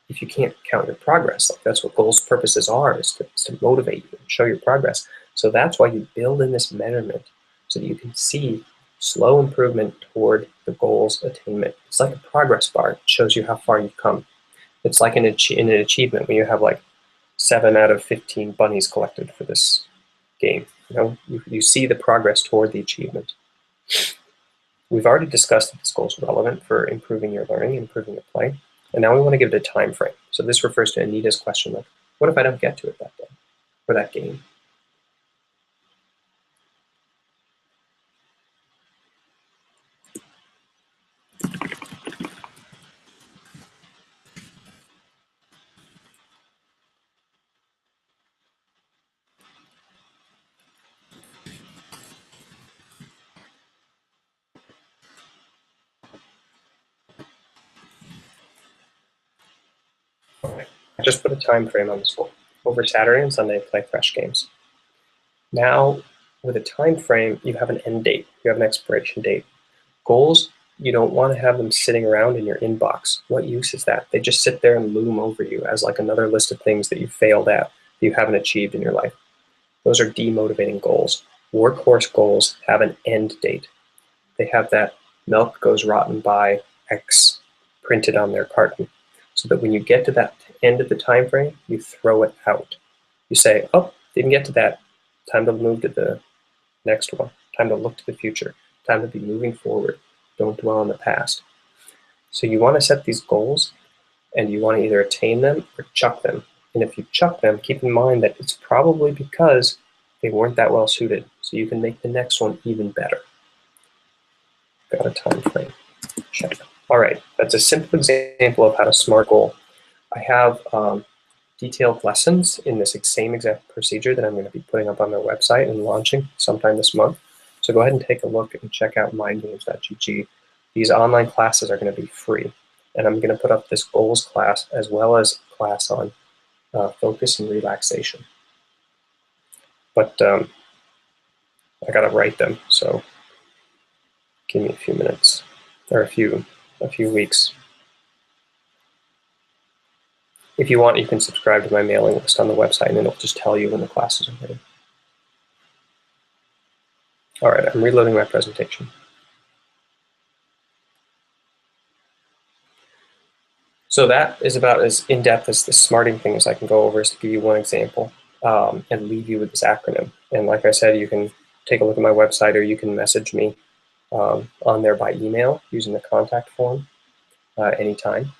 if you can't count your progress. Like, that's what goals' purposes are, is to motivate you and show your progress. So that's why you build in this measurement, so that you can see slow improvement toward the goal's attainment. It's like a progress bar. It shows you how far you've come. It's like in an achievement when you have like 7 out of 15 bunnies collected for this game. You know, you see the progress toward the achievement. We've already discussed that this goal is relevant for improving your learning, improving your play, and now we want to give it a time frame. So this refers to Anita's question, like, what if I don't get to it that day or that game? I just put a time frame on this goal. Over Saturday and Sunday, play Thresh games. Now, with a time frame, you have an end date. You have an expiration date. Goals, you don't want to have them sitting around in your inbox. What use is that? They just sit there and loom over you as like another list of things that you failed at, that you haven't achieved in your life. Those are demotivating goals. Workhorse goals have an end date. They have that milk goes rotten by X printed on their carton, so that when you get to that end of the time frame, you throw it out. You say, oh, didn't get to that. Time to move to the next one. Time to look to the future. Time to be moving forward. Don't dwell on the past. So you want to set these goals, and you want to either attain them or chuck them. And if you chuck them, keep in mind that it's probably because they weren't that well suited. So you can make the next one even better. Got a time frame. Check. All right, that's a simple example of how to SMART goal. I have detailed lessons in this same exact procedure that I'm going to be putting up on their website and launching sometime this month. So go ahead and take a look and check out mindgames.gg. These online classes are going to be free, and I'm going to put up this goals class as well as a class on focus and relaxation. But I got to write them, so give me a few minutes, or a few weeks. If you want, you can subscribe to my mailing list on the website, and it'll just tell you when the classes are ready. All right, I'm reloading my presentation. So that is about as in-depth as the smarting thing as I can go over, is to give you one example and leave you with this acronym. And like I said, you can take a look at my website, or you can message me on there by email using the contact form anytime.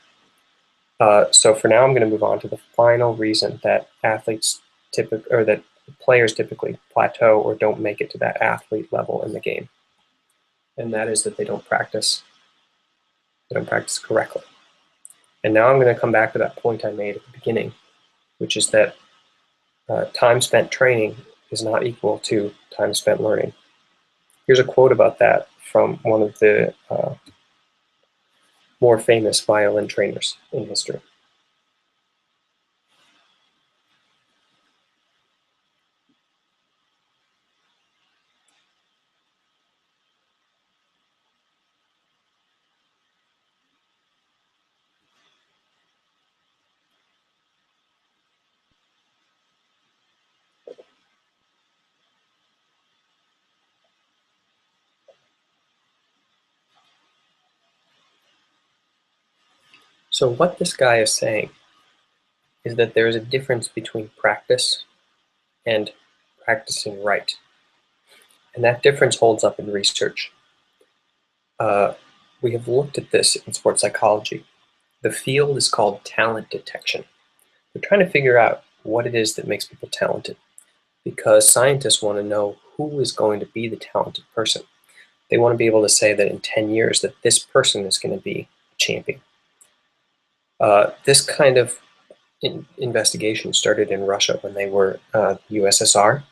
So for now, I'm going to move on to the final reason that that players typically plateau or don't make it to that athlete level in the game, and that is that they don't practice. They don't practice correctly. And now I'm going to come back to that point I made at the beginning, which is that time spent training is not equal to time spent learning. Here's a quote about that from one of the more famous violin trainers in history. So what this guy is saying is that there is a difference between practice and practicing right. And that difference holds up in research. We have looked at this in sports psychology. The field is called talent detection. We're trying to figure out what it is that makes people talented, because scientists want to know who is going to be the talented person. They want to be able to say that in 10 years that this person is going to be a champion. This kind of investigation started in Russia when they were USSR.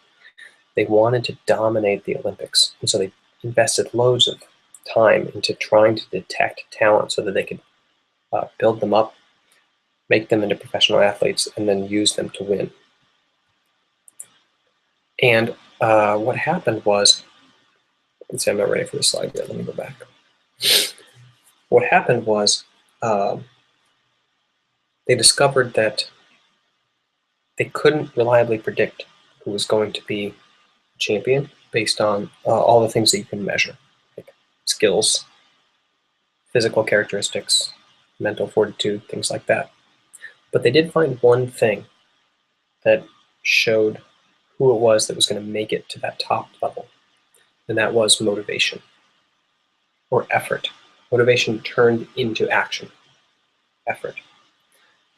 They wanted to dominate the Olympics, and so they invested loads of time into trying to detect talent so that they could build them up, make them into professional athletes, and then use them to win. And what happened was, let's see, I'm not ready for the slide yet. Let me go back. What happened was they discovered that they couldn't reliably predict who was going to be a champion based on all the things that you can measure, like skills, physical characteristics, mental fortitude, things like that. But they did find one thing that showed who it was that was going to make it to that top level, and that was motivation or effort. Motivation turned into action, effort.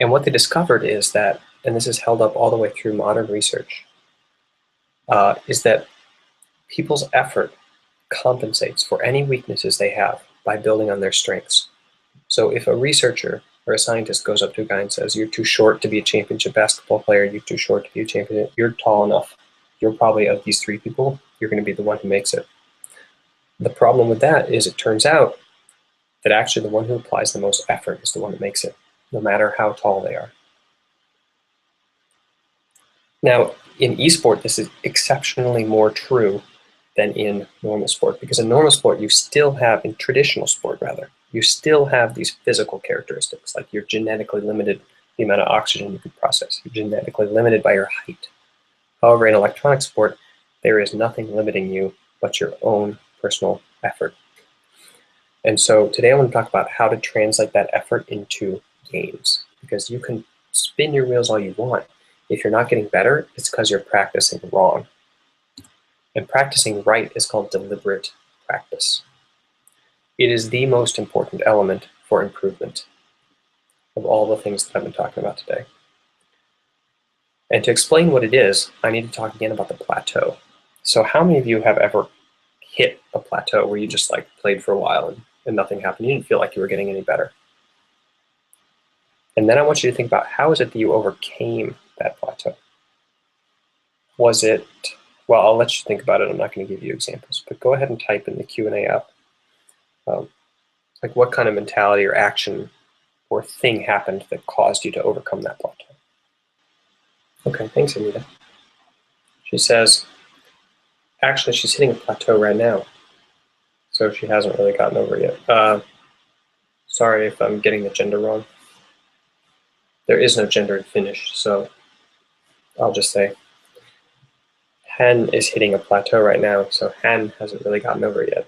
And what they discovered is that, and this is held up all the way through modern research, is that people's effort compensates for any weaknesses they have by building on their strengths. So if a researcher or a scientist goes up to a guy and says, you're too short to be a championship basketball player, you're too short to be a champion, you're tall enough, you're probably, of these three people, you're going to be the one who makes it. The problem with that is it turns out that actually the one who applies the most effort is the one that makes it, no matter how tall they are. Now, in eSport, this is exceptionally more true than in normal sport, because in normal sport, you still have, in traditional sport rather, you still have these physical characteristics, like you're genetically limited the amount of oxygen you can process. You're genetically limited by your height. However, in electronic sport, there is nothing limiting you but your own personal effort. And so today I want to talk about how to translate that effort into games, because you can spin your wheels all you want. If you're not getting better, it's because you're practicing wrong. And practicing right is called deliberate practice. It is the most important element for improvement of all the things that I've been talking about today. And to explain what it is, I need to talk again about the plateau. So how many of you have ever hit a plateau where you just like played for a while and nothing happened? You didn't feel like you were getting any better. And then I want you to think about, how is it that you overcame that plateau? Was it, well, I'll let you think about it. I'm not going to give you examples, but go ahead and type in the Q&A app. Like what kind of mentality or action or thing happened that caused you to overcome that plateau? Okay, thanks, Anita. She says, actually, she's hitting a plateau right now, so she hasn't really gotten over it yet. Sorry if I'm getting the gender wrong. There is no gender in Finnish, so I'll just say Hen is hitting a plateau right now, so Hen hasn't really gotten over it yet.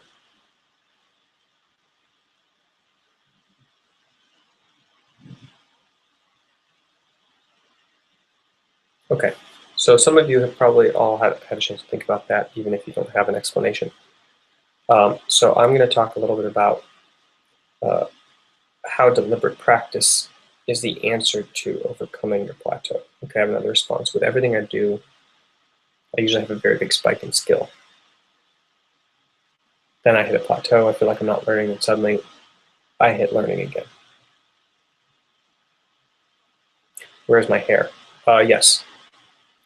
Okay, so some of you have probably all had a chance to think about that, even if you don't have an explanation. So I'm going to talk a little bit about how deliberate practice is the answer to overcoming your plateau. Okay, I have another response. With everything I do, I usually have a very big spike in skill. Then I hit a plateau, I feel like I'm not learning, and suddenly I hit learning again. Where's my hair? Yes,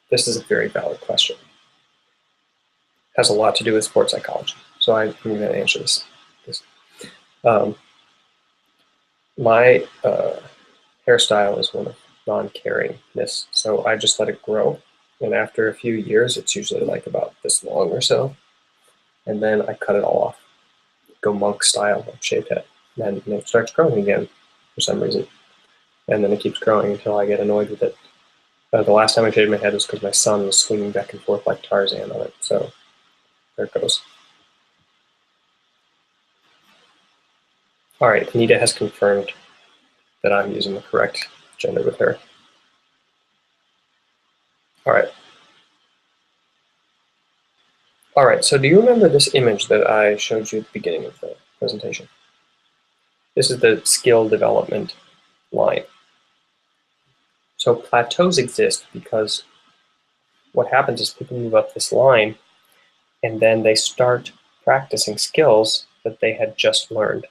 this is a very valid question. It has a lot to do with sports psychology, so I'm going to answer this. My hairstyle is one of non-caringness, so I just let it grow, and after a few years, it's usually like about this long or so, and then I cut it all off, go monk style, like shaved head, and then it starts growing again for some reason, and then it keeps growing until I get annoyed with it. The last time I shaved my head was because my son was swinging back and forth like Tarzan on it, so there it goes. All right, Anita has confirmed that I'm using the correct gender with her. All right. All right, so do you remember this image that I showed you at the beginning of the presentation? This is the skill development line. So plateaus exist because what happens is people move up this line and then they start practicing skills that they had just learned.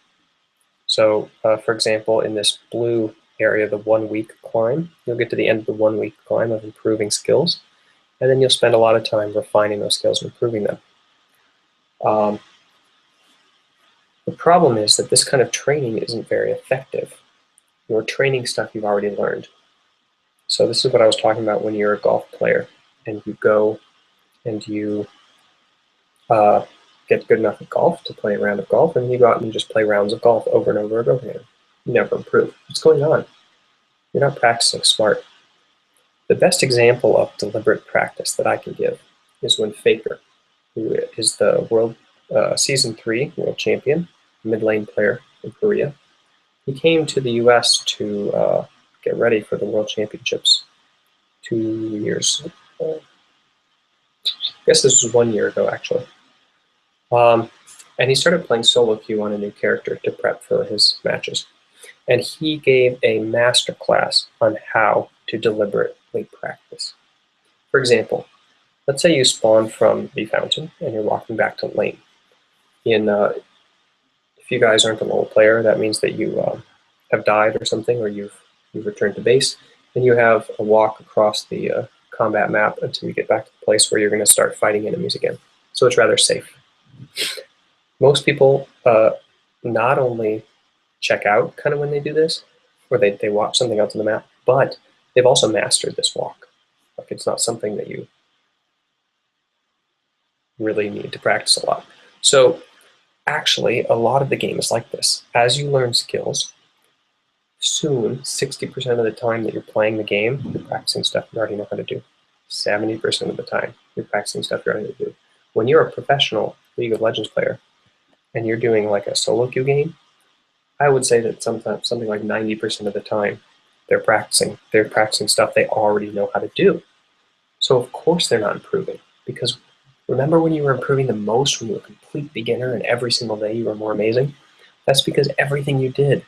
So for example, in this blue area, the 1 week climb, you'll get to the end of the 1 week climb of improving skills, and then you'll spend a lot of time refining those skills and improving them. The problem is that this kind of training isn't very effective. You're training stuff you've already learned. So this is what I was talking about when you're a golf player and you go and you get good enough at golf to play a round of golf, and you go out and you just play rounds of golf over and over and over again. You never improve. What's going on? You're not practicing smart. The best example of deliberate practice that I can give is when Faker, who is the world season 3 world champion, mid lane player from Korea, he came to the US to get ready for the world championships 2 years ago. I guess this was 1 year ago, actually. And he started playing SoloQ on a new character to prep for his matches. And he gave a master class on how to deliberately practice. For example, let's say you spawn from the fountain and you're walking back to lane. If you guys aren't a level player, that means that you have died or something, or you've returned to base, and you have a walk across the combat map until you get back to the place where you're going to start fighting enemies again. So it's rather safe. Most people not only check out kind of when they do this, or they watch something else on the map, but they've also mastered this walk. Like, it's not something that you really need to practice a lot. So actually, a lot of the game is like this. As you learn skills, soon 60% of the time that you're playing the game, you're practicing stuff you already know how to do. 70% of the time, you're practicing stuff you already know how to do. When you're a professional League of Legends player and you're doing like a solo queue game, I would say that sometimes something like 90% of the time they're practicing stuff they already know how to do. So of course they're not improving, because remember when you were improving the most when you were a complete beginner and every single day you were more amazing? That's because everything you did,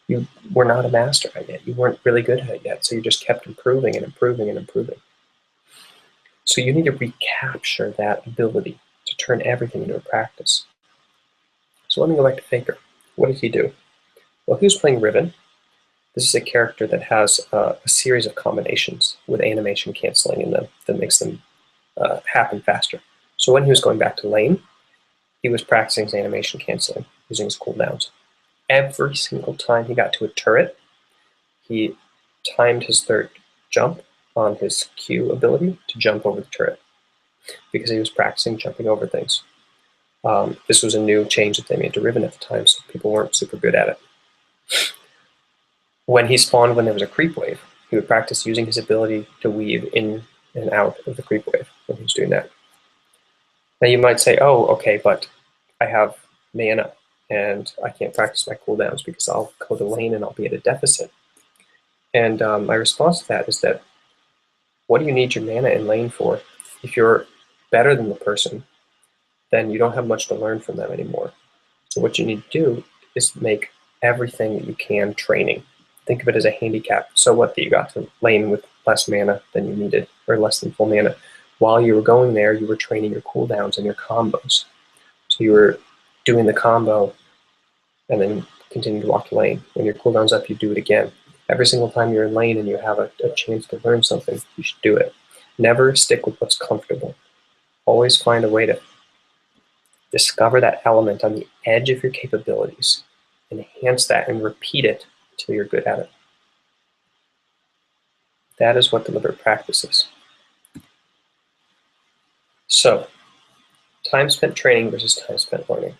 you were not a master at yet. You weren't really good at it yet, so you just kept improving and improving and improving. So you need to recapture that ability to turn everything into a practice. So let me go back to Faker. What did he do? Well, he was playing Riven. This is a character that has a series of combinations with animation canceling in them that makes them happen faster. So when he was going back to lane, he was practicing his animation canceling using his cooldowns. Every single time he got to a turret, he timed his third jump on his Q ability to jump over the turret, because he was practicing jumping over things. This was a new change that they made to Riven at the time, so people weren't super good at it. When he spawned when there was a creep wave, he would practice using his ability to weave in and out of the creep wave when he was doing that. Now you might say, oh, okay, but I have mana and I can't practice my cooldowns because I'll go to lane and I'll be at a deficit. And my response to that is that, what do you need your mana in lane for? If you're better than the person, then you don't have much to learn from them anymore. So what you need to do is make everything that you can training. Think of it as a handicap. So what, that you got to lane with less mana than you needed, or less than full mana. While you were going there, you were training your cooldowns and your combos. So you were doing the combo and then continue to walk lane. When your cooldown's up, you do it again. Every single time you're in lane and you have a chance to learn something, you should do it. Never stick with what's comfortable. Always find a way to discover that element on the edge of your capabilities, enhance that, and repeat it until you're good at it. That is what deliberate practice is. So, time spent training versus time spent learning.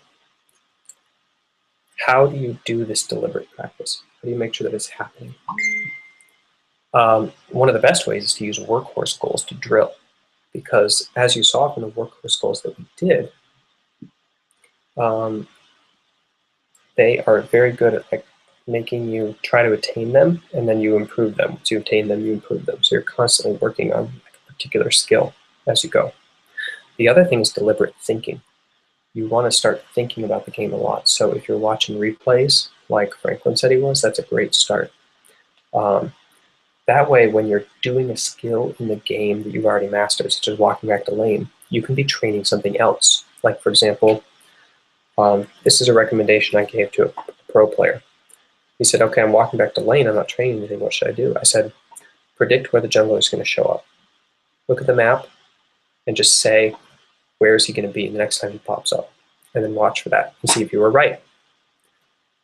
How do you do this deliberate practice? How do you make sure that it's happening? One of the best ways is to use workhorse goals to drill, because as you saw from the workhorse goals that we did, they are very good at like making you try to attain them, and then you improve them. Once you attain them, you improve them. So you're constantly working on like a particular skill as you go. The other thing is deliberate thinking. You want to start thinking about the game a lot. So if you're watching replays, like Franklin said he was, that's a great start. That way, when you're doing a skill in the game that you've already mastered, such as walking back to lane, you can be training something else. Like, for example, this is a recommendation I gave to a pro player. He said, okay, I'm walking back to lane, I'm not training anything, what should I do? I said, predict where the jungler is going to show up. Look at the map and just say, where is he going to be the next time he pops up? And then watch for that and see if you were right.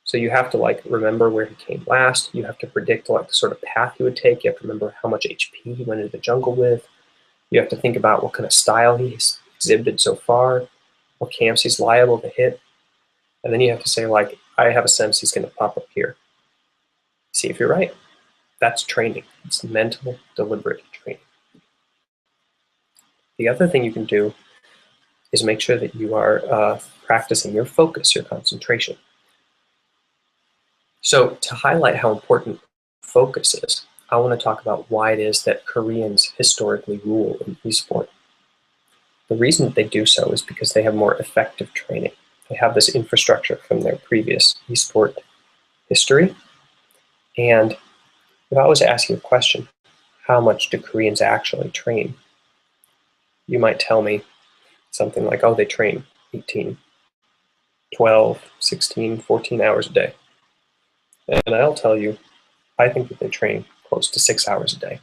So you have to like remember where he came last. You have to predict like the sort of path he would take. You have to remember how much HP he went into the jungle with. You have to think about what kind of style he's exhibited so far, what camps he's liable to hit. And then you have to say like, I have a sense he's going to pop up here. See if you're right. That's training. It's mental, deliberate training. The other thing you can do is make sure that you are practicing your focus, your concentration. So to highlight how important focus is, I want to talk about why it is that Koreans historically rule in eSport. The reason that they do so is because they have more effective training. They have this infrastructure from their previous eSport history. And if I was to ask you a question, how much do Koreans actually train? You might tell me something like, oh, they train 18, 12, 16, 14 hours a day. And I'll tell you, I think that they train close to 6 hours a day,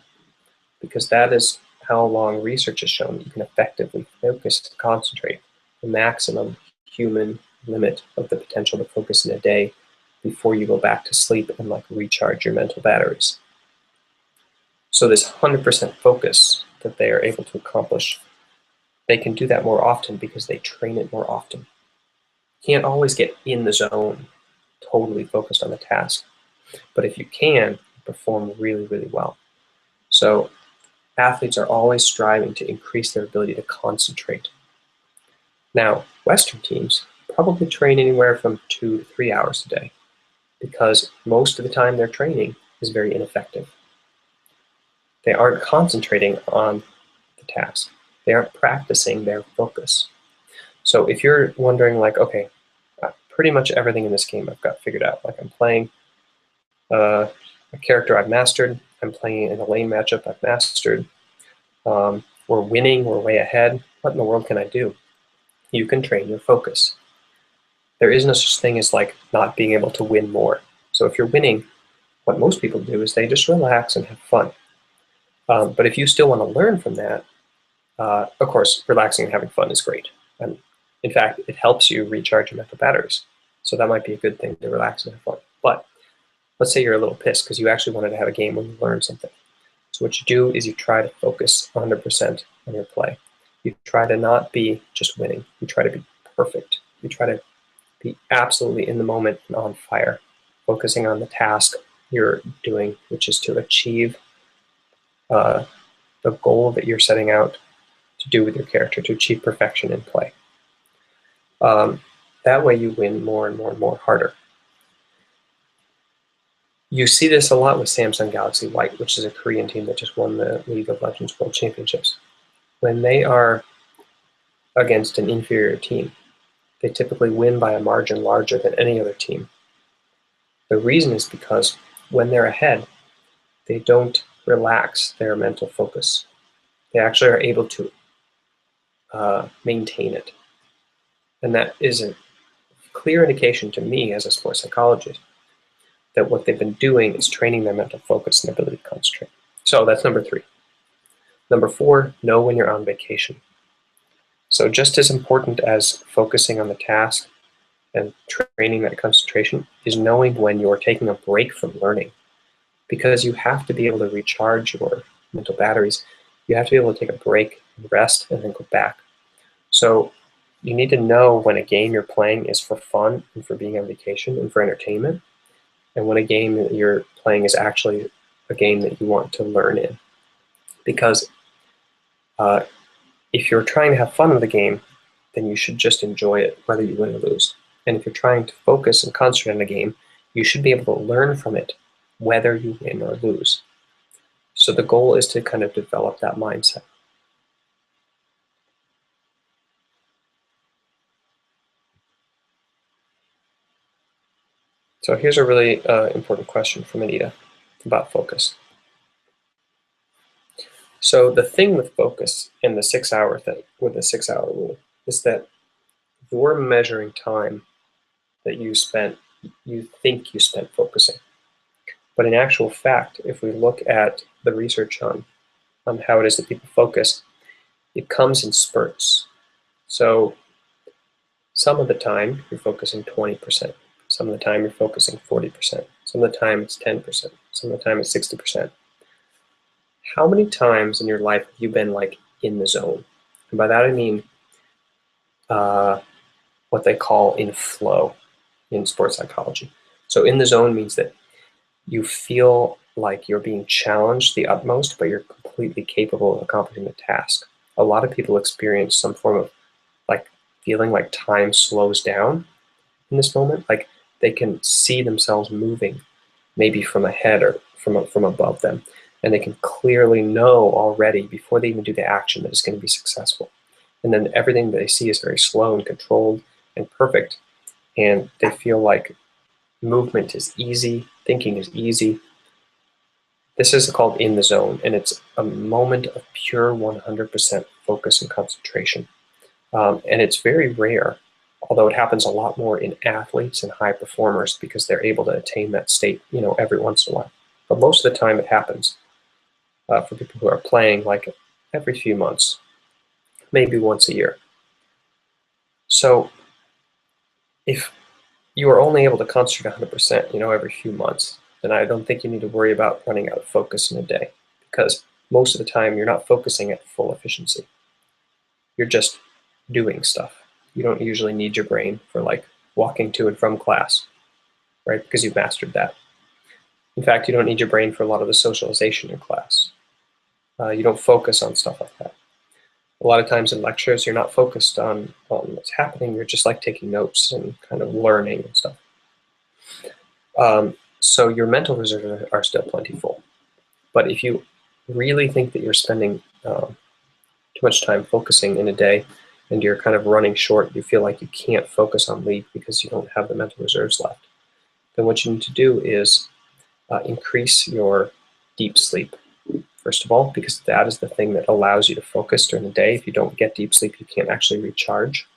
because that is how long research has shown that you can effectively focus and concentrate the maximum human limit of the potential to focus in a day before you go back to sleep and like recharge your mental batteries. So this 100% focus that they are able to accomplish, they can do that more often because they train it more often. You can't always get in the zone, totally focused on the task, but if you can, you perform really, really well. So athletes are always striving to increase their ability to concentrate. Now, Western teams probably train anywhere from 2 to 3 hours a day, because most of the time their training is very ineffective. They aren't concentrating on the task. They aren't practicing their focus. So if you're wondering like, okay, pretty much everything in this game I've got figured out. Like I'm playing a character I've mastered. I'm playing in a lane matchup I've mastered. We're winning, we're way ahead. What in the world can I do? You can train your focus. There is no such thing as like not being able to win more. So if you're winning, what most people do is they just relax and have fun. But if you still want to learn from that, of course, relaxing and having fun is great. And in fact, it helps you recharge your mental batteries. So that might be a good thing to relax and have fun. But let's say you're a little pissed because you actually wanted to have a game where you learn something. So what you do is you try to focus 100% on your play. You try to not be just winning. You try to be perfect. You try to be absolutely in the moment and on fire, focusing on the task you're doing, which is to achieve the goal that you're setting out to do with your character, to achieve perfection in play. That way you win more and more and more harder. You see this a lot with Samsung Galaxy White, which is a Korean team that just won the League of Legends World Championships. When they are against an inferior team, they typically win by a margin larger than any other team. The reason is because when they're ahead, they don't relax their mental focus. They actually are able to maintain it. And that is a clear indication to me as a sports psychologist that what they've been doing is training their mental focus and ability to concentrate. So that's number 3. Number 4, know when you're on vacation. So just as important as focusing on the task and training that concentration is knowing when you're taking a break from learning, because you have to be able to recharge your mental batteries. You have to be able to take a break, rest, and then go back. So you need to know when a game you're playing is for fun and for being on vacation and for entertainment, and when a game that you're playing is actually a game that you want to learn in. Because if you're trying to have fun with the game, then you should just enjoy it, whether you win or lose. And if you're trying to focus and concentrate on a game, you should be able to learn from it, whether you win or lose. So the goal is to kind of develop that mindset. So here's a really important question from Anita about focus. So the thing with focus and the 6-hour thing, with the 6-hour rule, is that you're measuring time that you think you spent focusing. But in actual fact, if we look at the research on how it is that people focus, it comes in spurts. So some of the time you're focusing 20%. Some of the time you're focusing 40%. Some of the time it's 10%. Some of the time it's 60%. How many times in your life have you been like in the zone? And by that I mean what they call in flow in sports psychology. So in the zone means that you feel like you're being challenged the utmost, but you're completely capable of accomplishing the task. A lot of people experience some form of like feeling like time slows down in this moment. Like they can see themselves moving maybe from ahead or from above them. And they can clearly know already before they even do the action that it's going to be successful. And then everything that they see is very slow and controlled and perfect. And they feel like movement is easy, thinking is easy. This is called in the zone, and it's a moment of pure 100% focus and concentration. And it's very rare, although it happens a lot more in athletes and high performers because they're able to attain that state, every once in a while. But most of the time it happens for people who are playing like every few months, maybe once a year. So if you are only able to concentrate 100%, every few months, then I don't think you need to worry about running out of focus in a day, because most of the time you're not focusing at full efficiency. You're just doing stuff. You don't usually need your brain for like walking to and from class, right? Because you've mastered that. In fact, you don't need your brain for a lot of the socialization in class. You don't focus on stuff like that. A lot of times in lectures, you're not focused on what's happening. You're just like taking notes and kind of learning and stuff. So your mental reserves are still plentiful. But if you really think that you're spending too much time focusing in a day and you're kind of running short, you feel like you can't focus on league because you don't have the mental reserves left, then what you need to do is increase your deep sleep. First of all, because that is the thing that allows you to focus during the day. If you don't get deep sleep, you can't actually recharge.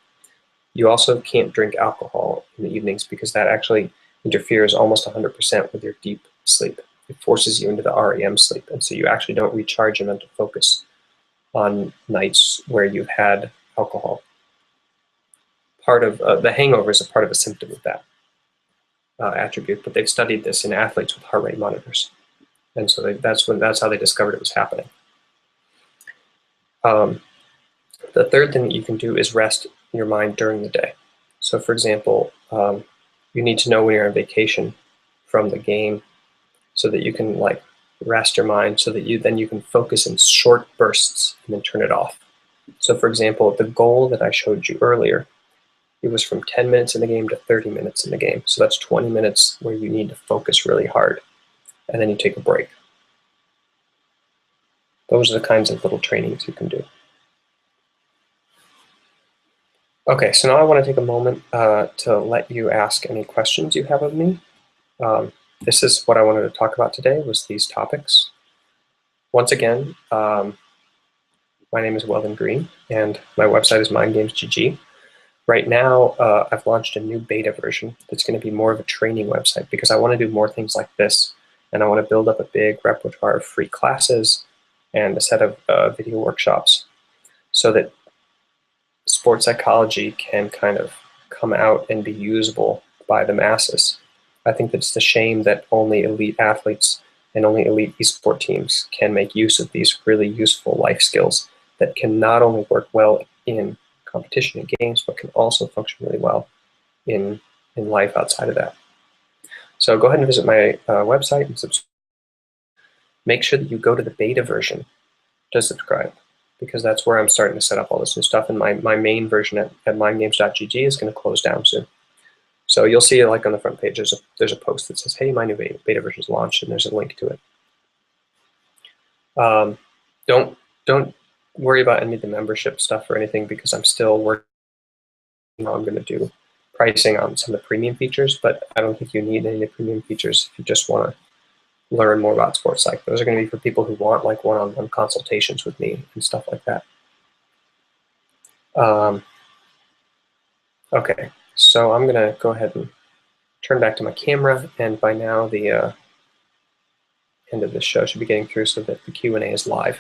You also can't drink alcohol in the evenings because that actually interferes almost 100% with your deep sleep. It forces you into the REM sleep, and so you actually don't recharge your mental focus on nights where you've had alcohol. Part of the hangover is a part of a symptom of that attribute, but they've studied this in athletes with heart rate monitors. And so that's how they discovered it was happening. The third thing that you can do is rest your mind during the day. So for example, you need to know when you're on vacation from the game so that you can like rest your mind so that you can focus in short bursts and then turn it off. So for example, the goal that I showed you earlier, it was from 10 minutes in the game to 30 minutes in the game. So that's 20 minutes where you need to focus really hard. And then you take a break. Those are the kinds of little trainings you can do. Okay, so now I want to take a moment to let you ask any questions you have of me. This is what I wanted to talk about today, was these topics. Once again, my name is Weldon Green, and my website is MindGamesGG. Right now, I've launched a new beta version that's going to be more of a training website because I want to do more things like this. And I want to build up a big repertoire of free classes and a set of video workshops so that sports psychology can kind of come out and be usable by the masses. I think that it's a shame that only elite athletes and only elite eSport teams can make use of these really useful life skills that can not only work well in competition and games, but can also function really well in life outside of that. So go ahead and visit my website and subscribe. Make sure that you go to the beta version to subscribe, because that's where I'm starting to set up all this new stuff. And my main version at mindgames.gg is going to close down soon. So you'll see, like on the front page, there's a post that says, "Hey, my new beta version is launched," and there's a link to it. Don't worry about any of the membership stuff or anything, because I'm still working. I'm going to do pricing on some of the premium features, but I don't think you need any of the premium features if you just want to learn more about sports psych. Those are going to be for people who want like one-on-one consultations with me and stuff like that. Okay, so I'm going to go ahead and turn back to my camera, and by now the end of this show should be getting through so that the Q&A is live.